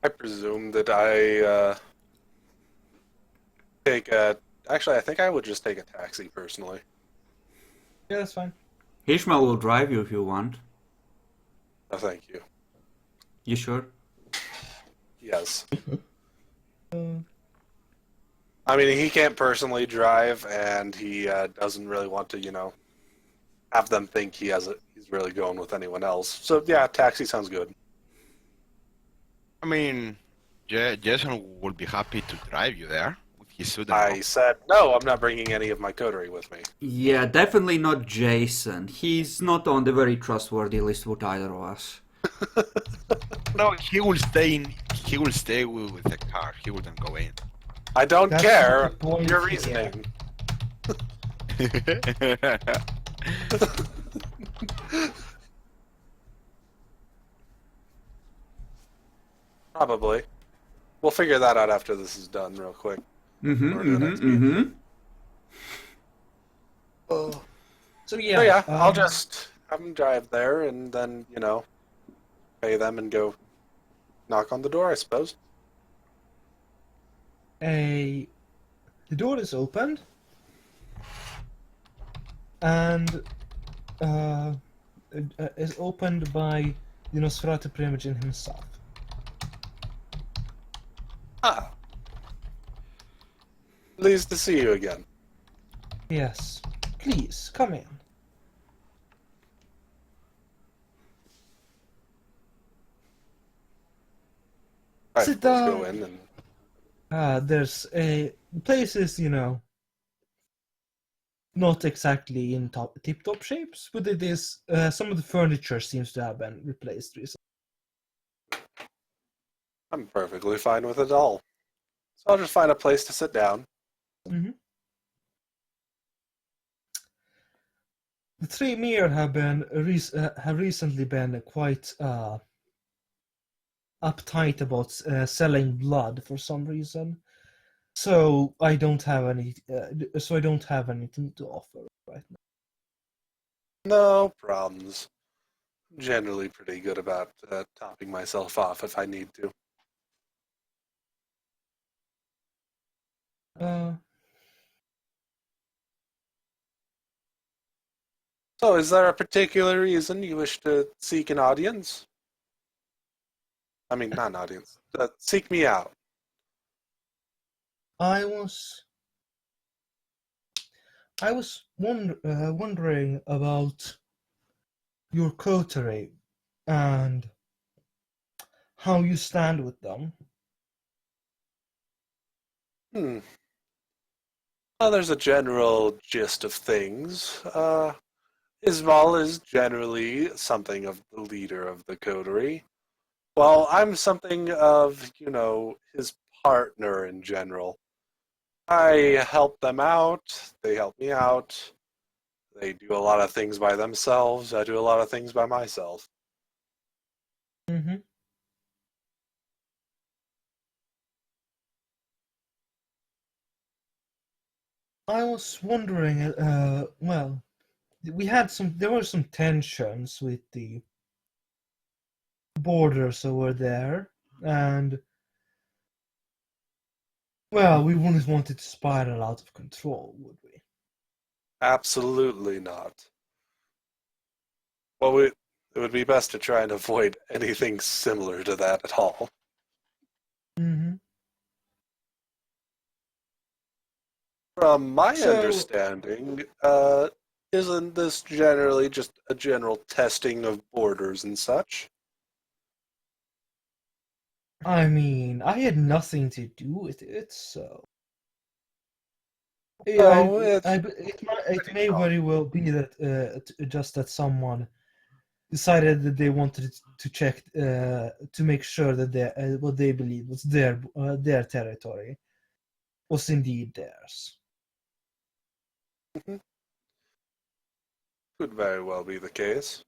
I presume that I take a. Actually, I think I would just take a taxi personally. Yeah, that's fine. Ishmael will drive you if you want. No, thank you. You sure? Yes. I mean, he can't personally drive, and he doesn't really want to, have them think he's really going with anyone else. So yeah, taxi sounds good. I mean, Jason will be happy to drive you there with his suit and I all. said no. I'm not bringing any of my coterie with me. Yeah, definitely not Jason. He's not on the very trustworthy list with either of us. No, he will stay in. He will stay with the car. He wouldn't go in. I don't That's care. the point Your here. reasoning. Probably. We'll figure that out after this is done, real quick. Oh. So yeah. So yeah, I'll just have them drive there, and then pay them and go knock on the door, I suppose. The door is opened, and is opened by the Nosferatu Primogen himself. Ah. Pleased to see you again. Yes, please come in. I Sit suppose down. go in and There's a place is not exactly in tip-top shapes, but it is. Some of the furniture seems to have been replaced recently. I'm perfectly fine with it all. So I'll just find a place to sit down. Mm-hmm. The three Mir have recently been quite uptight about selling blood for some reason. So I don't have any. So I don't have anything to offer right now. No problems. Generally pretty good about topping myself off if I need to. So is there a particular reason you wish to seek an audience? I mean, not an audience. Seek me out. I was wondering about your coterie and how you stand with them. Well, there's a general gist of things. Isval is generally something of the leader of the coterie. Well, I'm something of, his partner in general. I help them out, they help me out. They do a lot of things by themselves, I do a lot of things by myself. Mm-hmm. I was wondering, well, there were some tensions with the borders over there, and, well, we wouldn't want it to spiral out of control, would we? Absolutely not. Well, it would be best to try and avoid anything similar to that at all. Mm-hmm. From my So- understanding, isn't this generally just a general testing of borders and such? I mean, I had nothing to do with it, so. No, It pretty may common. very well be that just that someone decided that they wanted to check to make sure that what they believe was their territory was indeed theirs. Could very well be the case.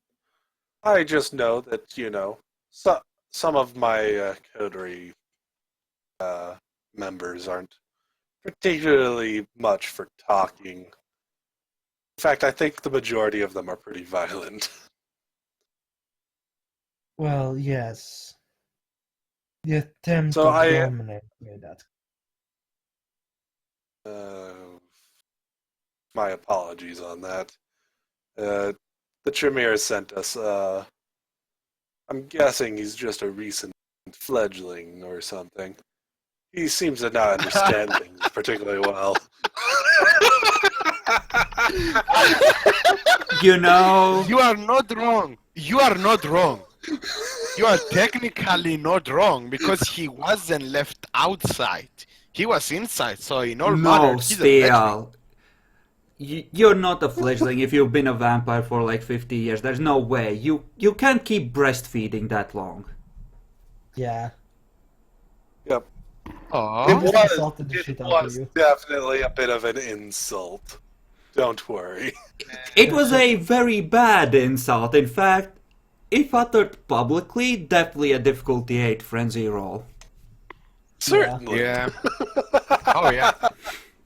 I just know that, some of my coterie members aren't particularly much for talking. In fact, I think the majority of them are pretty violent. Well, yes. The attempt So of dominate made that. My apologies on that. The Tremere sent us. I'm guessing he's just a recent fledgling or something. He seems to not understand things particularly well. You know, You are not wrong. You are not wrong. You are technically not wrong because he wasn't left outside. He was inside, so in all no, matters, he's a fledgling. Steel. You're not a fledgling if you've been a vampire for like 50 years. There's no way. You can't keep breastfeeding that long. Yeah. Yep. Aww. Insulted the It shit out of was you. definitely a bit of an insult. Don't worry. It was a very bad insult. In fact, if uttered publicly, definitely a difficulty 8 frenzy roll. Certainly. Yeah. Oh yeah.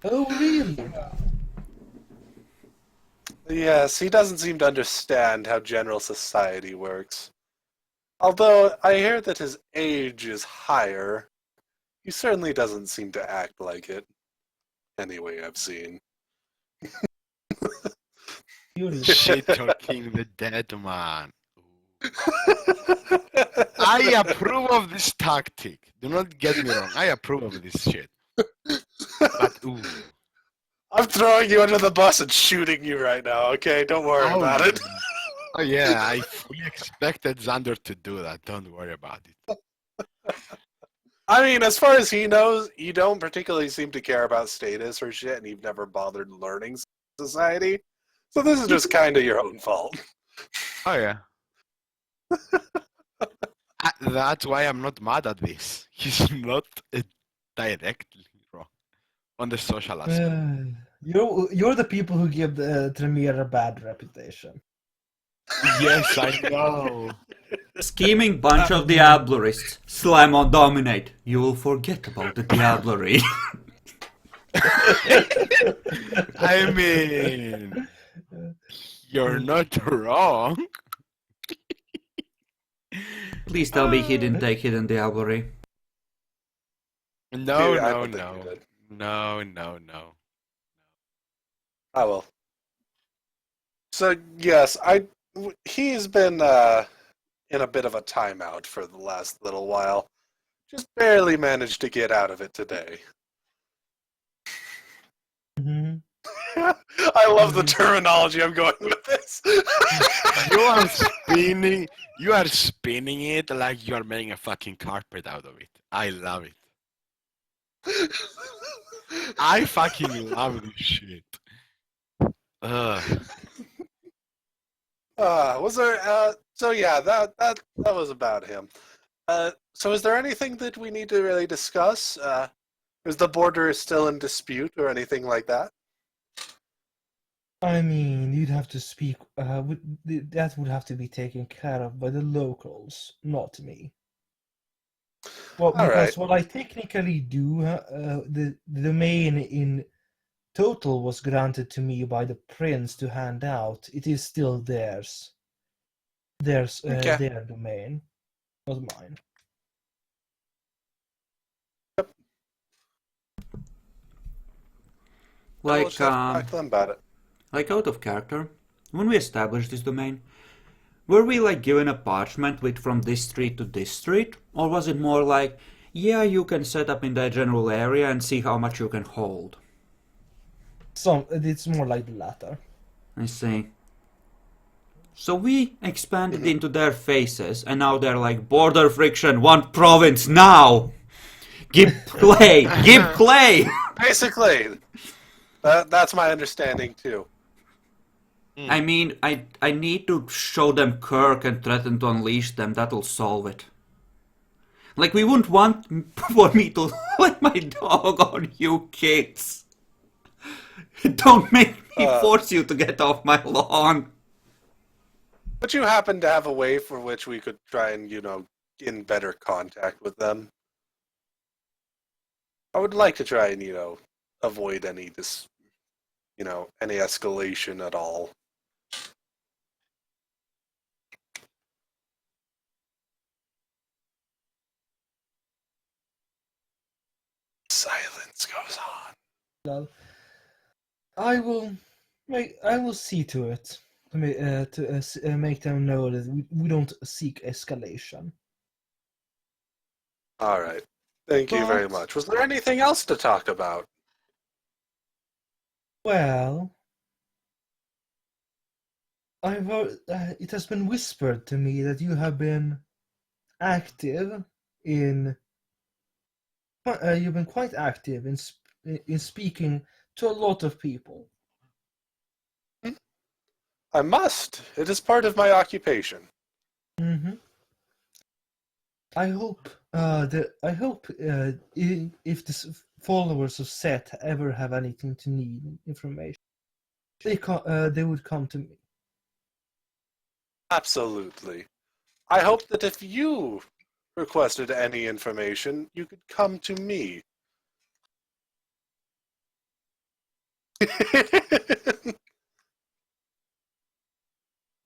Oh, really? Yes, he doesn't seem to understand how general society works. Although I hear that his age is higher, he certainly doesn't seem to act like it. Anyway, I've seen. Curious. Shit talking the dead man. I approve of this tactic. Do not get me wrong. I approve of this shit. But ooh. I'm throwing you under the bus and shooting you right now, okay? Don't worry about it. Oh yeah, I fully expected Xander to do that. Don't worry about it. I mean, as far as he knows, you don't particularly seem to care about status or shit, and you've never bothered learning society. So this is just kind of your own fault. Oh yeah. That's why I'm not mad at this. He's not directly wrong on the social aspect. You're the people who give the Tremere a bad reputation. Yes, I know. Scheming bunch of Diablerists. Slam on dominate. You will forget about the Diablery. I mean, you're not wrong. Please tell me he didn't take hidden Diablery. No, Dude, I no, don't think no. you did. No. I will. So yes, he's been in a bit of a timeout for the last little while. Just barely managed to get out of it today. Mm-hmm. I love the terminology I'm going with this. You are spinning it like you are making a fucking carpet out of it. I love it. I fucking love this shit. Was there? So yeah, that was about him. So is there anything that we need to really discuss? Is the border still in dispute or anything like that? I mean, you'd have to speak. That would have to be taken care of by the locals, not me. Well, All because right. what I technically do, the domain in total was granted to me by the prince to hand out. It is still theirs. Okay. Their domain, not mine. We'll just have to talk to them about it. Like out of character, when we established this domain, were we like given a parchment with from this street to this street? Or was it more like, yeah, you can set up in that general area and see how much you can hold? It's more like the latter. I see. So we expanded into their faces and now they're like, border friction, one province now! Give play! Give play! Basically, that's my understanding too. I mean, I need to show them Kirk and threaten to unleash them. That'll solve it. Like, we wouldn't want for me to let my dog on you kids. Don't make me force you to get off my lawn. But you happen to have a way for which we could try and, in better contact with them. I would like to try and, avoid any any escalation at all. Silence goes on. Well, I will see to it to make them know that we don't seek escalation. All right. Thank you very But- much. Was there anything else to talk about? Well, I've heard, it has been whispered to me that you have been active in. You've been quite active in speaking to a lot of people. I must. It is part of my occupation. Mm-hmm. I hope if the followers of Seth ever have anything to need information, they would come to me. Absolutely. I hope that if you requested any information, you could come to me.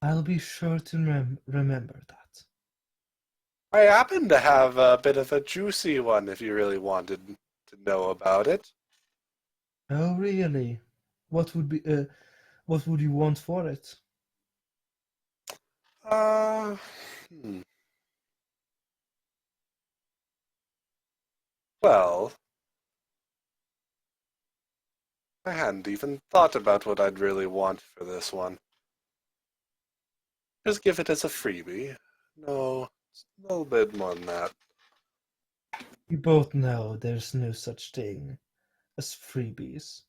I'll be sure to remember that. I happen to have a bit of a juicy one if you really wanted to know about it. Oh, really? What would you want for it? Uh, hmm. Well, I hadn't even thought about what I'd really want for this one. Just give it as a freebie. No, it's a little bit more than that. We both know there's no such thing as freebies.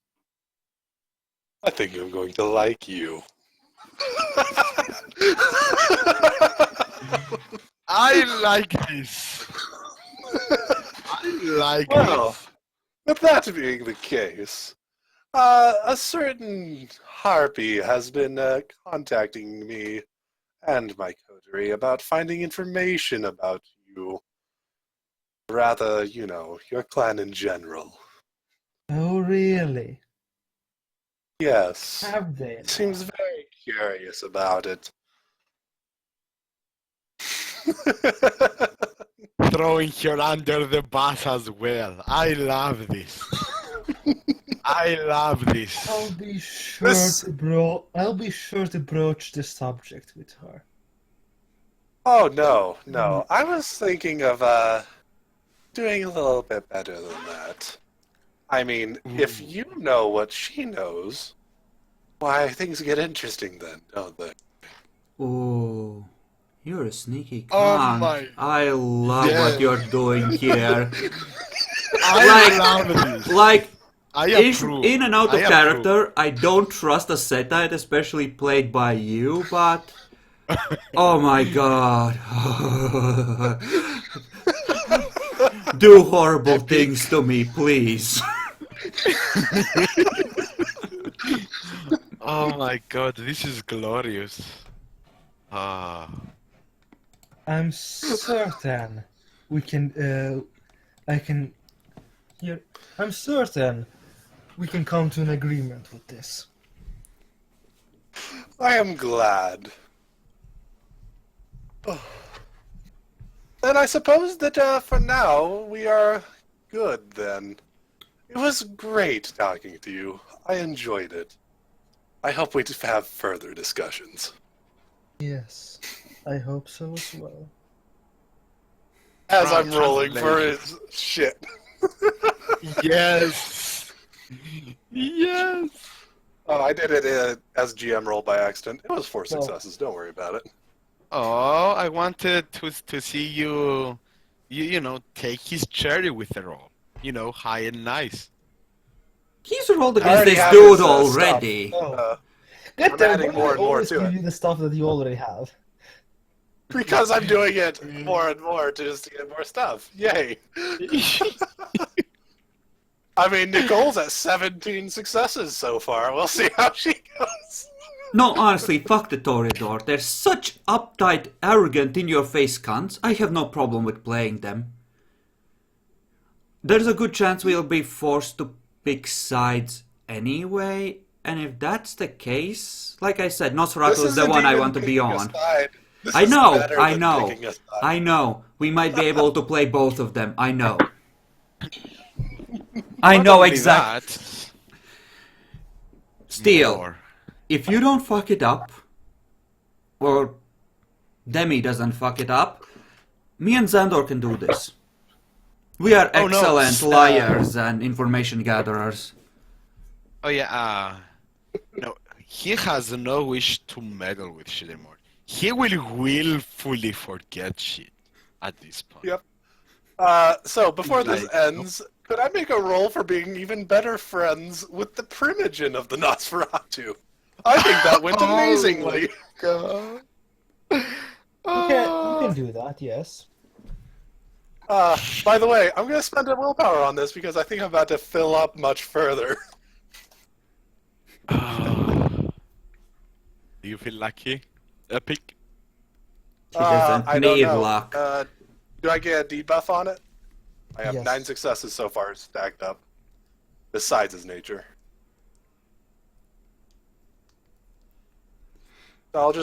I think I'm going to like you. I like this. I like Well, this. with that being the case, a certain harpy has been contacting me and my coterie about finding information about you. Rather, your clan in general. Oh, really? Yes. Have they? Seems very curious about it. Throwing her under the bus as well. I love this. I love this. I'll be sure This- I'll be sure to broach the subject with her. Oh, no. I was thinking of doing a little bit better than that. I mean, if you know what she knows, why, things get interesting then, don't they? Oh, you're a sneaky Oh cunt. my- I love Yes. what you're doing here. I love this. Like, I in, approve. in and out I of character, I don't trust a Setite, especially played by you, but... Oh my god. Do horrible things to me, please. Oh my god, this is glorious. Ah. I'm certain we can. I'm certain we can come to an agreement with this. I am glad. Then I suppose that for now we are good then. It was great talking to you. I enjoyed it. I hope we have further discussions. Yes, I hope so as well. As Right, I'm rolling for translation. his shit. Yes. Yes. Oh, I did it as GM roll by accident. It was 4 Well- successes. Don't worry about it. Oh, I wanted to see you take his cherry with the roll. High and nice. He's rolled I against already this have dude his, already. Oh, I'm get there! adding Why more do I and more always to give it. you the stuff that you already have? Because I'm doing it more and more to just get more stuff. Yay. I mean, Nicole's at 17 successes so far. We'll see how she goes. No, honestly, fuck the Toreador. They're such uptight, arrogant, in-your-face cunts. I have no problem with playing them. There's a good chance we'll be forced to pick sides anyway. And if that's the case, like I said, Nosferatu This is the isn't one I even want to be picking a on. side. This I is know, better I than know, picking a side. I know. We might be able to play both of them. I know. I Not know only exactly. that, Still, more. if you don't fuck it up, or Demi doesn't fuck it up, me and Xandor can do this. We are Oh, no, excellent liars and information gatherers. Oh yeah, no, he has no wish to meddle with shit anymore. He will willfully forget shit at this point. Yep. So before this Like, ends, could I make a roll for being even better friends with the Primogen of the Nosferatu? I think that went amazingly. God. You can do that, yes. By the way, I'm going to spend a willpower on this because I think I'm about to fill up much further. Do you feel lucky? Epic? He doesn't I don't need know. luck. Do I get a debuff on it? I have Yes. 9 successes so far stacked up, besides his nature. So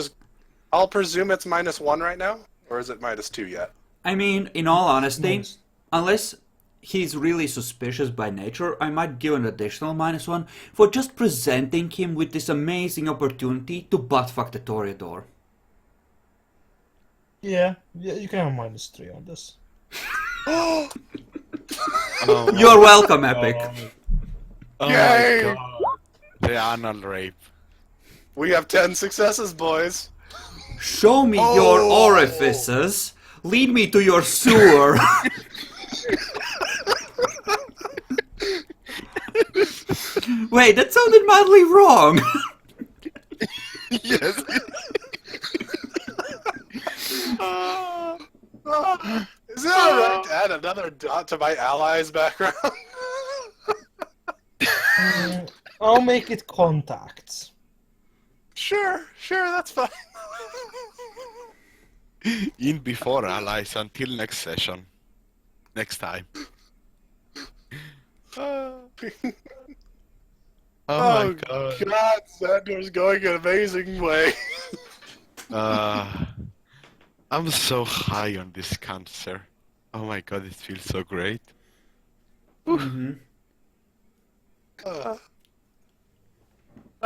I'll presume it's -1 right now, or is it -2 yet? I mean, in all honesty, Nice. unless he's really suspicious by nature, I might give an additional -1 for just presenting him with this amazing opportunity to buttfuck the Toreador. Yeah, you can have -3 on this. Oh, You're welcome, Epic. oh Yay! my god. The anal rape. We have 10 successes, boys. Show me your orifices. Lead me to your sewer. Wait, that sounded madly wrong. Yes. Is it alright to add another dot to my allies' background? I'll make it contacts. Sure, that's fine. In before allies until next session. Next time. Oh my god. God, Xander's going an amazing way. I'm so high on this cancer. Oh my god, it feels so great. I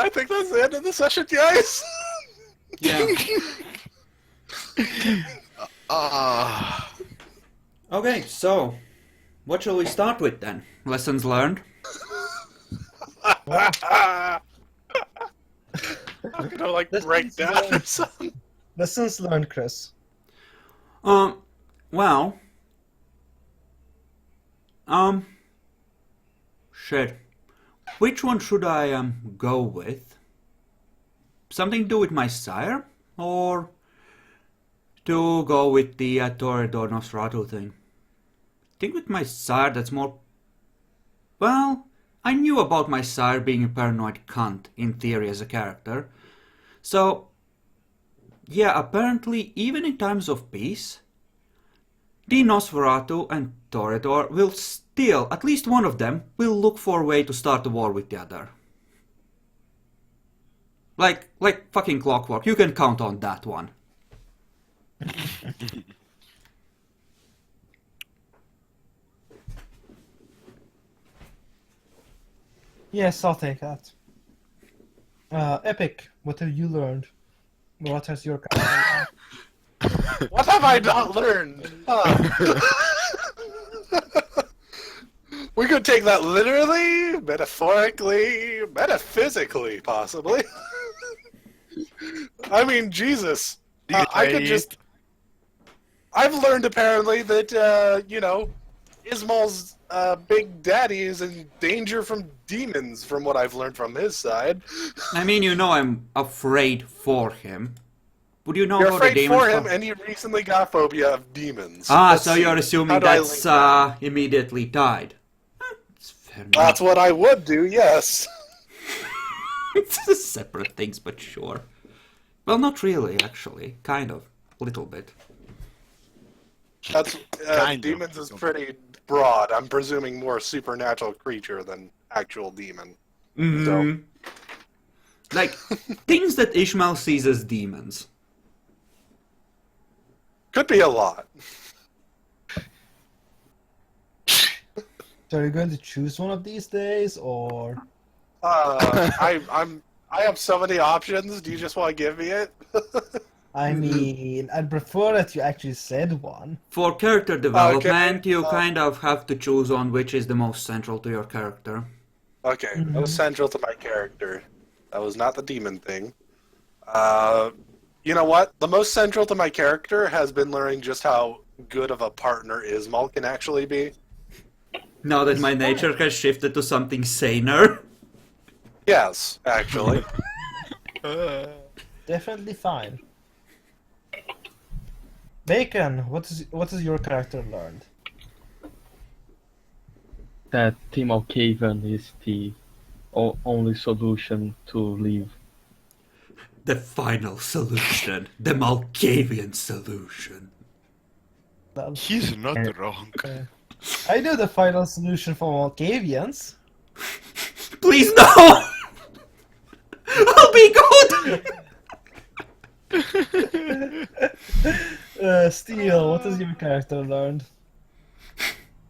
think that's the end of the session, guys. Yeah. Ah. Okay, so what shall we start with then? Lessons learned? I'm gonna Let's break do down some- or something. Lessons learned, Chris. Well, shit. Which one should I go with? Something to do with my sire, or to go with the Toreador Nosferatu thing? I think with my sire that's more. Well, I knew about my sire being a paranoid cunt in theory as a character, so yeah, apparently even in times of peace, the Nosferatu and Toreador will still, at least one of them, will look for a way to start a war with the other. Like fucking clockwork, you can count on that one. Yes, I'll take that. Epic, what have you learned? What has your character learned? What have I not learned? We could take that literally, metaphorically, metaphysically, possibly. I mean, Jesus. I could just. I've learned apparently that, Ismail's big daddy is in danger from demons, from what I've learned from his side. I mean, you know I'm afraid for him. Would you know You're about the afraid demons? for him, and he recently got phobia of demons. Ah, Let's so see. you're How assuming do I that's link that? immediately died. It's fair enough. That's what I would do, yes. It's separate things, but sure. Well, not really, actually. Kind of. A little bit. That's Kind of. demons is pretty broad. I'm presuming more supernatural creature than actual demon. Mhm. Like, things that Ishmael sees as demons. Could be a lot. So are you going to choose one of these days, or I have so many options. Do you just want to give me it? I mean, I'd prefer that you actually said one. For character development, Okay, you kind of have to choose on which is the most central to your character. Okay, most central to my character. That was not the demon thing. You know what? The most central to my character has been learning just how good of a partner Ismail can actually be. Now that my nature has shifted to something saner. Yes, actually. Definitely fine. Bacon, what is your character learned? That Team Alcaven is the only solution to live. The final solution. The Malkavian solution. Well, He's not wrong. I know the final solution for Malkavians. Please no! I'll be good! Steel, what has your character learned?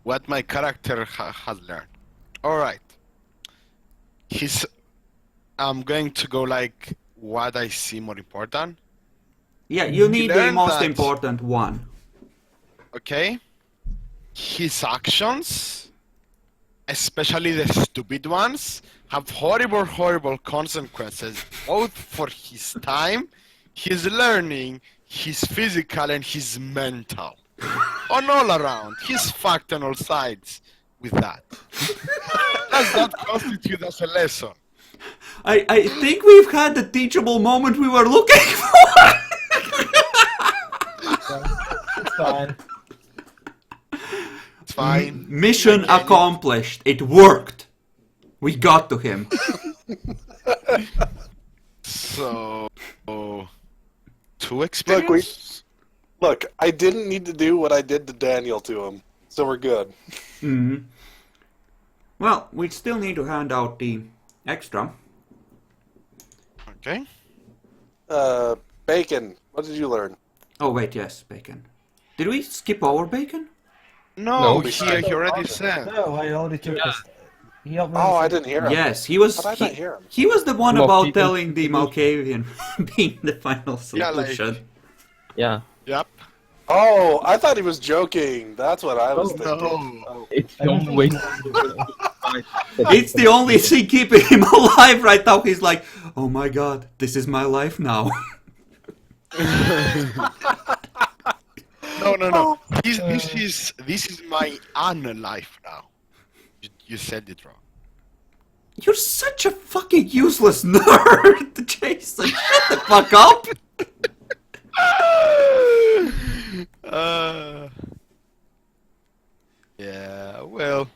What my character has learned. Alright. I'm going to go like what I see more important. Yeah, you need the learned most that- important one. Okay? His actions, especially the stupid ones, have horrible, horrible consequences, both for his time, his learning, his physical, and his mental. On all around. He's fucked on all sides with that. Does that constitute as a lesson? I think we've had the teachable moment we were looking for! It's fine. It's fine. Mission I get it. accomplished. It worked. We got to him. So, two experience? Look, I didn't need to do what I did to Daniel to him, so we're good. Mhm. Well, we still need to hand out the extra. Okay. Bacon, what did you learn? Oh wait, yes, bacon. Did we skip over bacon? No, we he already said. No, I already took this. He helped me Oh, with I it. didn't hear him. Yes, he was. How did I not hear him? He was the one Malkavian about telling the solution. Malkavian being the final Yeah, like- solution. Yeah, Yep. Oh, I thought he was joking. That's what I was Oh, thinking. No. it's I the don't only think way. he was It's the only thing keeping him alive right now. He's like, oh my god, this is my life now. No. This is my life now. You said it wrong. You're such a fucking useless nerd, Jason. Shut the fuck up. Yeah, well,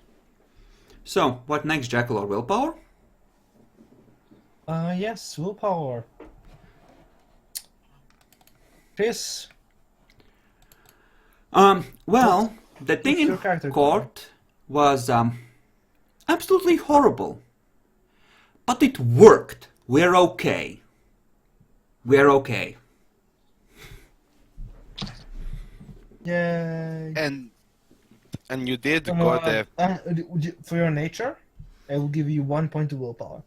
So, what next, Jackal or willpower? Yes, willpower. Chris, Well, the thing what's in your character court was absolutely horrible. But it worked. We're okay. We're okay. yay. and you did got the For your nature, I will give you 1 point of willpower.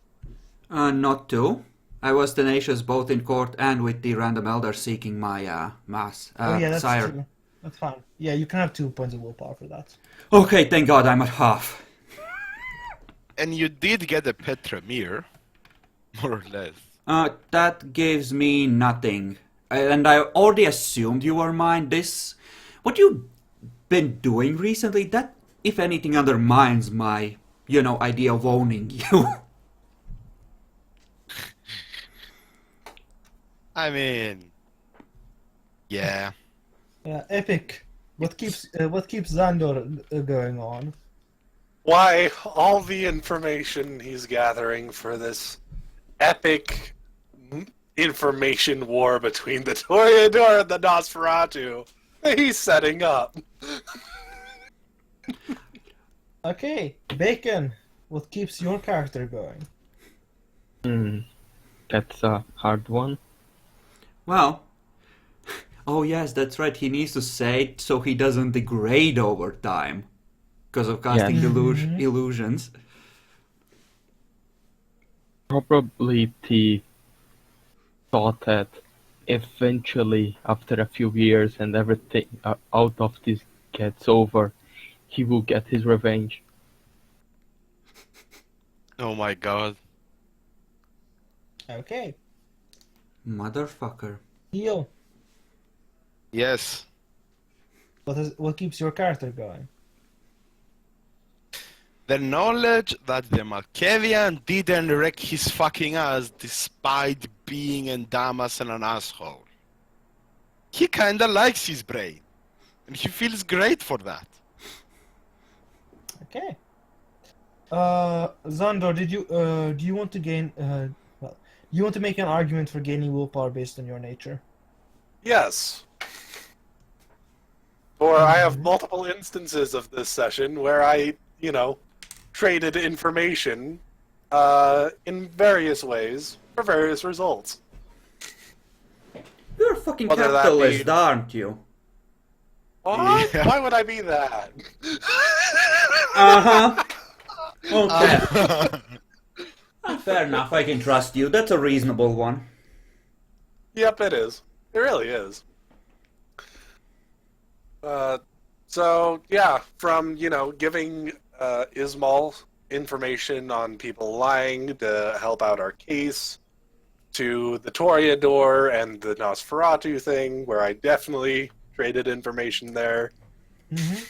Not two. I was tenacious both in court and with the random elder seeking my mass. That's sire. true. That's fine. Yeah, you can have 2 points of willpower for that. Okay, thank God I'm at half. and you did get a Petremir, more or less. That gives me nothing. And I already assumed you were mine. What you've been doing recently, that, if anything, undermines my, idea of owning you. I mean, yeah. Yeah, epic. What keeps Xandor going on? Why, all the information he's gathering for this epic information war between the Toreador and the Nosferatu, he's setting up. Okay, Bacon. what keeps your character going? That's a hard one. Well, oh yes, that's right. He needs to say it so he doesn't degrade over time because of casting Yes. illusions. Probably the thought that eventually, after a few years and everything out of this gets over, he will get his revenge. Oh my god. Okay. Motherfucker. Heal. Yes. What keeps your character going? The knowledge that the Malkavian didn't wreck his fucking ass despite being a dumbass and an asshole. He kinda likes his brain. And he feels great for that. Okay. Xandor, do you want to gain you want to make an argument for gaining willpower based on your nature? Yes. For I have multiple instances of this session where I, traded information in various ways for various results. You're a fucking Whether that capitalist, be- aren't you? What? Yeah. Why would I be that? Uh-huh. Okay. Fair enough, I can trust you. That's a reasonable one. Yep, it is. It really is. So, yeah, from, giving Ismail information on people lying to help out our case, to the Toreador and the Nosferatu thing, where I definitely traded information there. Mm-hmm.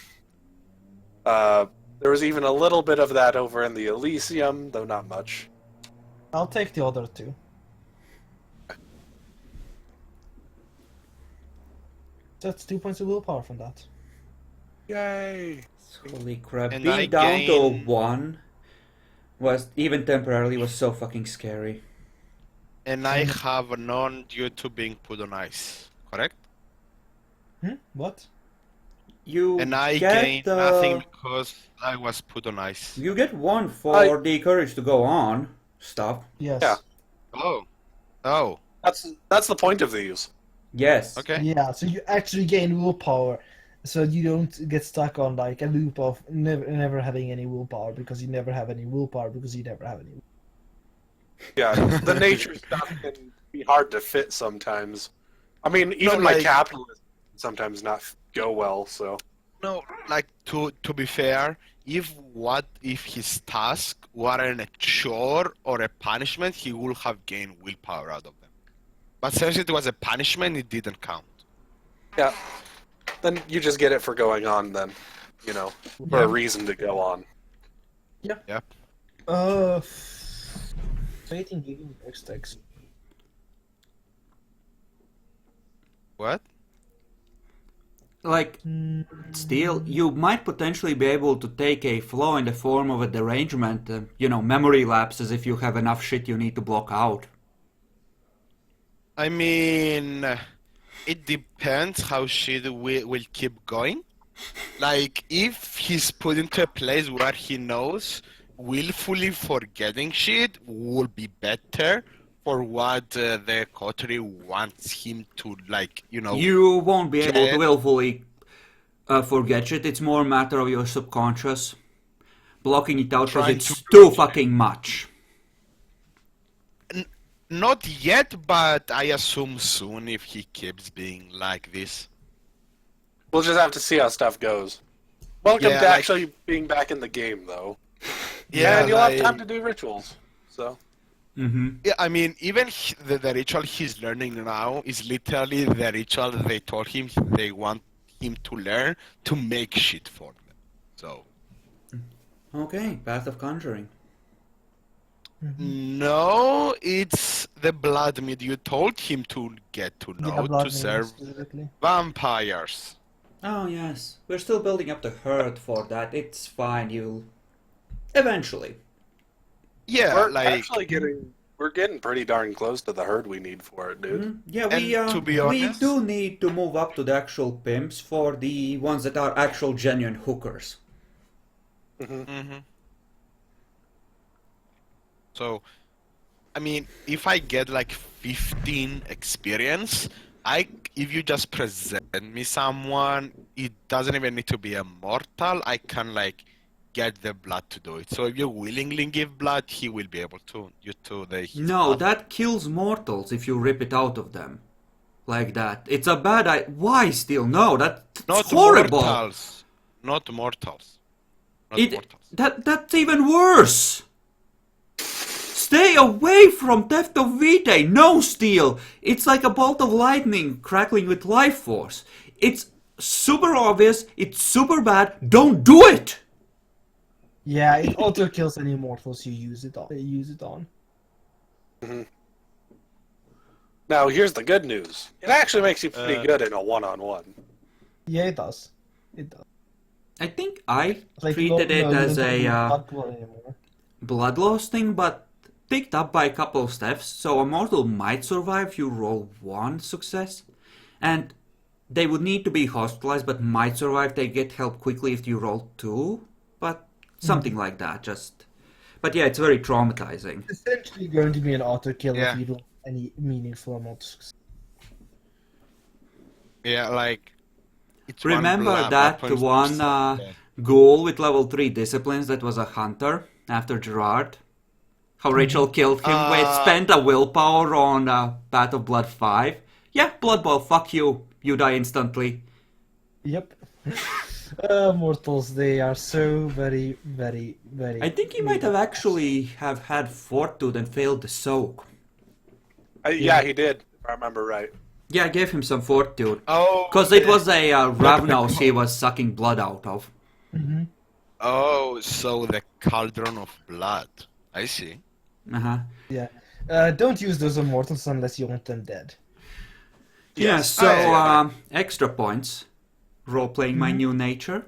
There was even a little bit of that over in the Elysium, though not much. I'll take the other two. That's 2 points of willpower from that. Yay! Holy crap. And Being I down to gain- 1 was, even temporarily, was so fucking scary. And I have none due to being put on ice, correct? What? You And I get, gained nothing because I was put on ice. You get 1 for the courage to go on stuff. Yes. Yeah. Oh. That's the point of these. Yes. Okay. Yeah, so you actually gain willpower, so you don't get stuck on like a loop of never having any willpower because you never have any willpower because you never have any. Yeah, the nature stuff can be hard to fit sometimes. I mean, even my like- capitalism sometimes not go well, so... No, like to be fair, if his task weren't a chore or a punishment, he would have gained willpower out of them. But since it was a punishment, it didn't count. Yeah. Then you just get it for going on then, for a reason to go on. Yep. Rating giving X-Tex. Like, still, you might potentially be able to take a flaw in the form of a derangement, memory lapses if you have enough shit you need to block out. I mean, it depends how shit will keep going. Like, if he's put into a place where he knows willfully forgetting shit will be better for what the coterie wants him to, You won't be able to get- willfully forget shit. It's more a matter of your subconscious blocking it out because Trying it's to too block it. fucking much. Not yet, but I assume soon if he keeps being like this. We'll just have to see how stuff goes. Welcome Yeah, to like- actually being back in the game, though. Yeah, and you'll have like- time to do rituals, so... Mm-hmm. Yeah, I mean, even the ritual he's learning now is literally the ritual they told him they want him to learn to make shit for them. So, Okay, Path of Conjuring. no, it's the blood mead you told him to get to know blood to serve specifically. vampires. Oh, yes. We're still building up the herd for that. It's fine, you'll... Eventually. Yeah, We're getting pretty darn close to the herd we need for it, dude. Yeah, And to be we honest- do need to move up to the actual pimps for the ones that are actual genuine hookers. Mm-hmm. So, I mean, if I get like 15 experience, if you just present me someone, it doesn't even need to be a mortal. I can like get the blood to do it. So if you willingly give blood, he will be able to. You to the his No, blood. that kills mortals if you rip it out of them. Like that. It's a bad idea. Why still? No, that's Not horrible. mortals. Not mortals. Not It mortals. that's even worse. Stay away from Theft of Vitae. No steal. It's like a bolt of lightning crackling with life force. It's super obvious. It's super bad. Don't do it. Yeah, it auto kills any mortals you use it on. Now, here's the good news. It actually makes you pretty good in a one-on-one. Yeah, it does. It does. I think I Like, treated it you as don't a need blood anymore. blood loss thing, but picked up by a couple of steps. So a mortal might survive if you roll one success, and they would need to be hospitalized, but might survive. They get help quickly if you roll two, but something like that. But yeah, it's very traumatizing. It's essentially going to be an auto kill Yeah. if you don't have any meaningful amount of success. Yeah, like. It's one Remember that weapons one percent. ghoul with level 3 disciplines that was a hunter after Gerard? How Rachel killed him with spent a willpower on Path of Blood 5? Yeah, Blood Bowl, fuck you. You die instantly. Yep. Mortals, they are so very, very, very... I think he might have actually have had Fortitude and failed the soak. Yeah, he did, if I remember right. Yeah, I gave him some Fortitude. Oh, Because it was a Ravnos he was sucking blood out of. Mm-hmm. oh, so the cauldron of blood. I see. Uh-huh. Yeah. Don't use those on mortals unless you want them dead. Yeah, Yes, so I see that. extra points. Role-playing my new nature.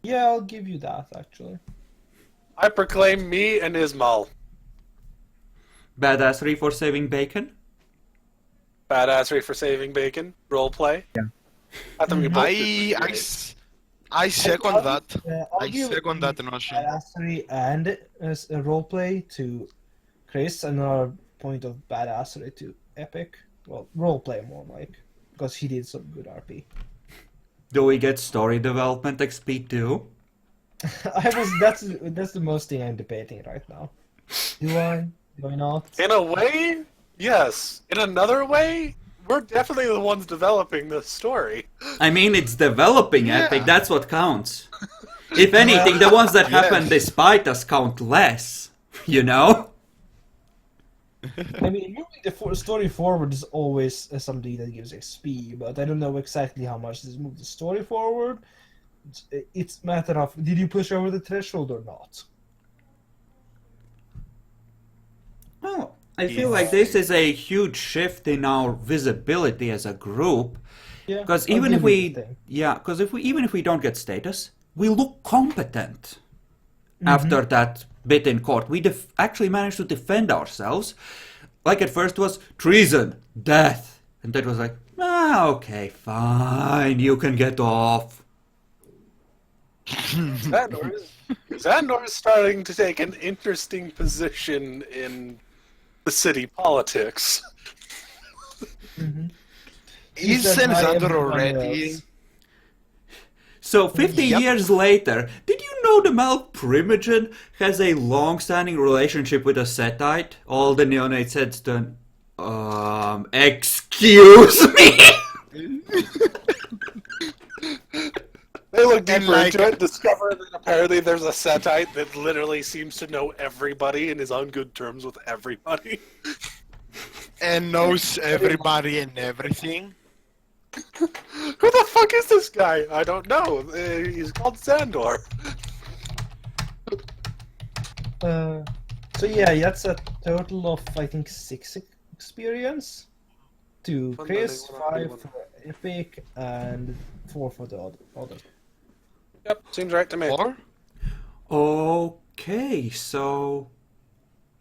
Yeah, I'll give you that, actually. I proclaim me and Ismal. Badassery for saving bacon. Badassery for saving bacon. Roleplay. Yeah. I think we both I second that. I'll I give second that notion. badassery and roleplay to Chris, another point of badassery to Epic. Well, roleplay more like, because he did some good RP. Do we get story development XP too? That's the most thing I'm debating right now. Do I? Do I not? In a way, yes. In another way, we're definitely the ones developing this story. I mean, it's developing Yeah. Epic, that's what counts. If anything, the ones that happen Yes. despite us count less, you know? I mean, moving the story forward is always something that gives XP, but I don't know exactly how much this moves the story forward. It's a matter of, did you push over the threshold or not? Well, I feel like this is a huge shift in our visibility as a group. Yeah. Because I'll even if give you we, the thing. yeah, because even if we don't get status, we look competent. After that bit in court, we actually managed to defend ourselves. Like at first was treason, death, and that was like, okay, fine, you can get off. Xandor is starting to take an interesting position in the city politics. Isn't why Xander everyone already? else- So 50 Yep. years later, did you know the Malk Primogen has a long-standing relationship with a Setite? All the neonates said to excuse me? They look deeper like- into it, discover that apparently there's a Setite that literally seems to know everybody and is on good terms with everybody. And knows everybody and everything. Who the fuck is this guy? I don't know. He's called Xandor. So yeah, that's a total of I think 6 experience. To One Chris, learning, 5 for Epic, and 4 for the others. Yep, seems right to me. Or? Okay, so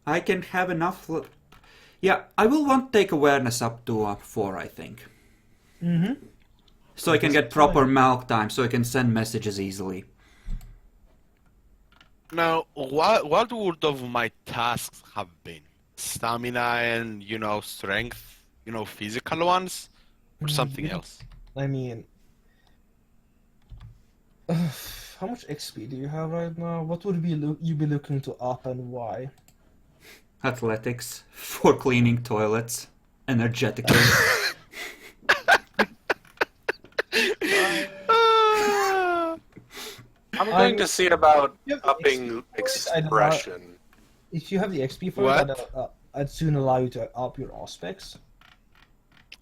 I can have enough. Yeah, I will want to take awareness up to 4, I think. Mm-hmm. So I can get proper Malk time, so I can send messages easily. Now, what would of my tasks have been? Stamina and, strength, physical ones, or something else? I mean, how much XP do you have right now? What would you be looking to up and why? Athletics for cleaning toilets energetically. I'm going to see about You have the upping XP for it, expression. If you have the XP for What? it, I'd soon allow you to up your aspects.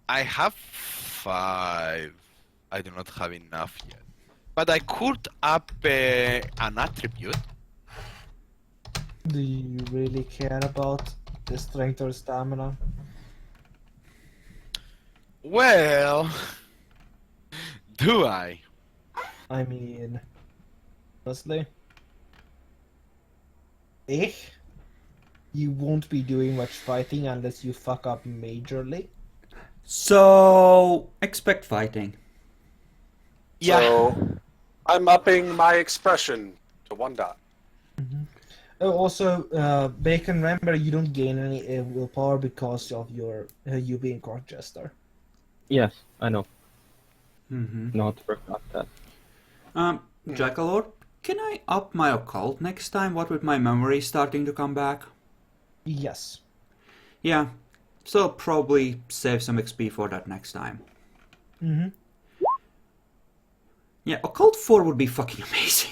I have 5. I do not have enough yet. But I could up an attribute. Do you really care about the strength or stamina? Well, do I? I mean, honestly, you won't be doing much fighting unless you fuck up majorly. So expect fighting. Yeah. So I'm upping my expression to 1 dot. Oh, also, Bacon, remember you don't gain any willpower because of your you being court jester. Yes, I know. Mm-hmm. Not forgot that. Jakalor, can I up my occult next time? What with my memory starting to come back? Yes. Yeah, so probably save some XP for that next time. Mm-hmm. Yeah, occult 4 would be fucking amazing.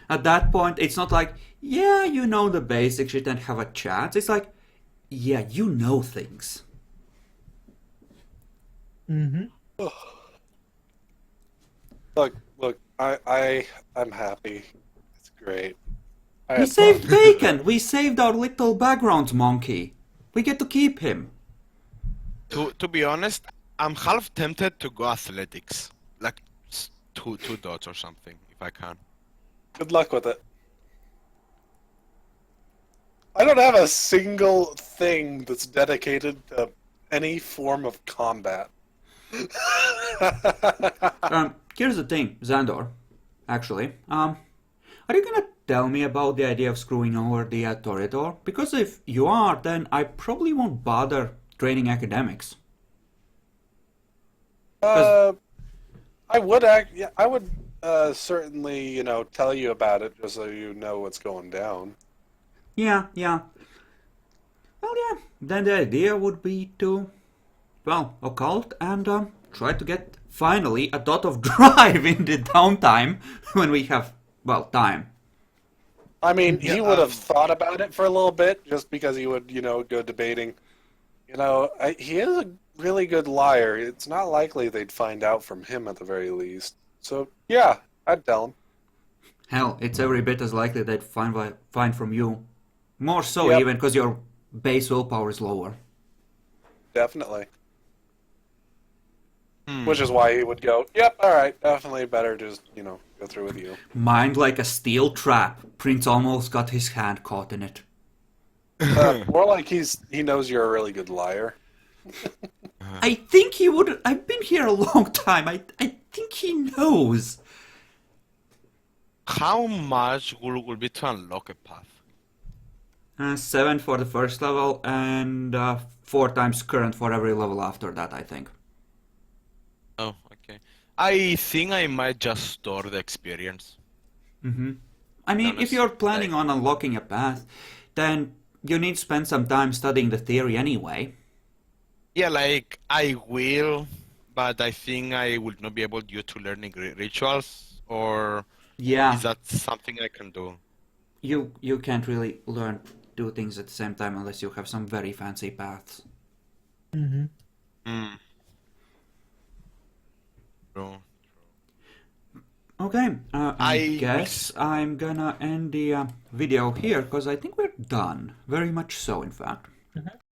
At that point, it's not like, yeah, you know the basic shit and have a chat. It's like, yeah, you know things. Mm-hmm. Look, I'm happy. It's great. I We had saved fun. Bacon! We saved our little background monkey. We get to keep him. To be honest, I'm half tempted to go athletics, like two dots or something, if I can. Good luck with it. I don't have a single thing that's dedicated to any form of combat. Here's the thing, Xandor, actually. Are you gonna tell me about the idea of screwing over the Toreador? Because if you are, then I probably won't bother training academics. I would certainly, tell you about it just so you know what's going down. Yeah. Well, yeah, then the idea would be to, well, occult and try to get, finally, a dot of drive in the downtime when we have, well, time. I mean, Yeah, he would have thought about it for a little bit just because he would, go debating. He is a really good liar. It's not likely they'd find out from him at the very least. So, yeah, I'd tell him. Hell, it's every bit as likely they'd find from you. More so, Yep. even because your base willpower is lower. Definitely. Hmm. Which is why he would go, yep, alright, definitely better just, go through with you. Mind like a steel trap. Prince almost got his hand caught in it. More like he knows you're a really good liar. I think he would. I've been here a long time. I think he knows. How much will be to unlock a path? 7 for the first level and 4 times current for every level after that, I think. Oh, okay. I think I might just store the experience. Mm-hmm. I mean, if Honest, you're planning like- on unlocking a path, then you need to spend some time studying the theory anyway. Yeah, like I will, but I think I will not be able due to learning rituals, or Yeah, is that something I can do? you can't really learn 2 things at the same time unless you have some very fancy paths. Mm-hmm. Hmm. True. Okay, I I guess I'm gonna end the video here because I think we're done. Very much so, in fact.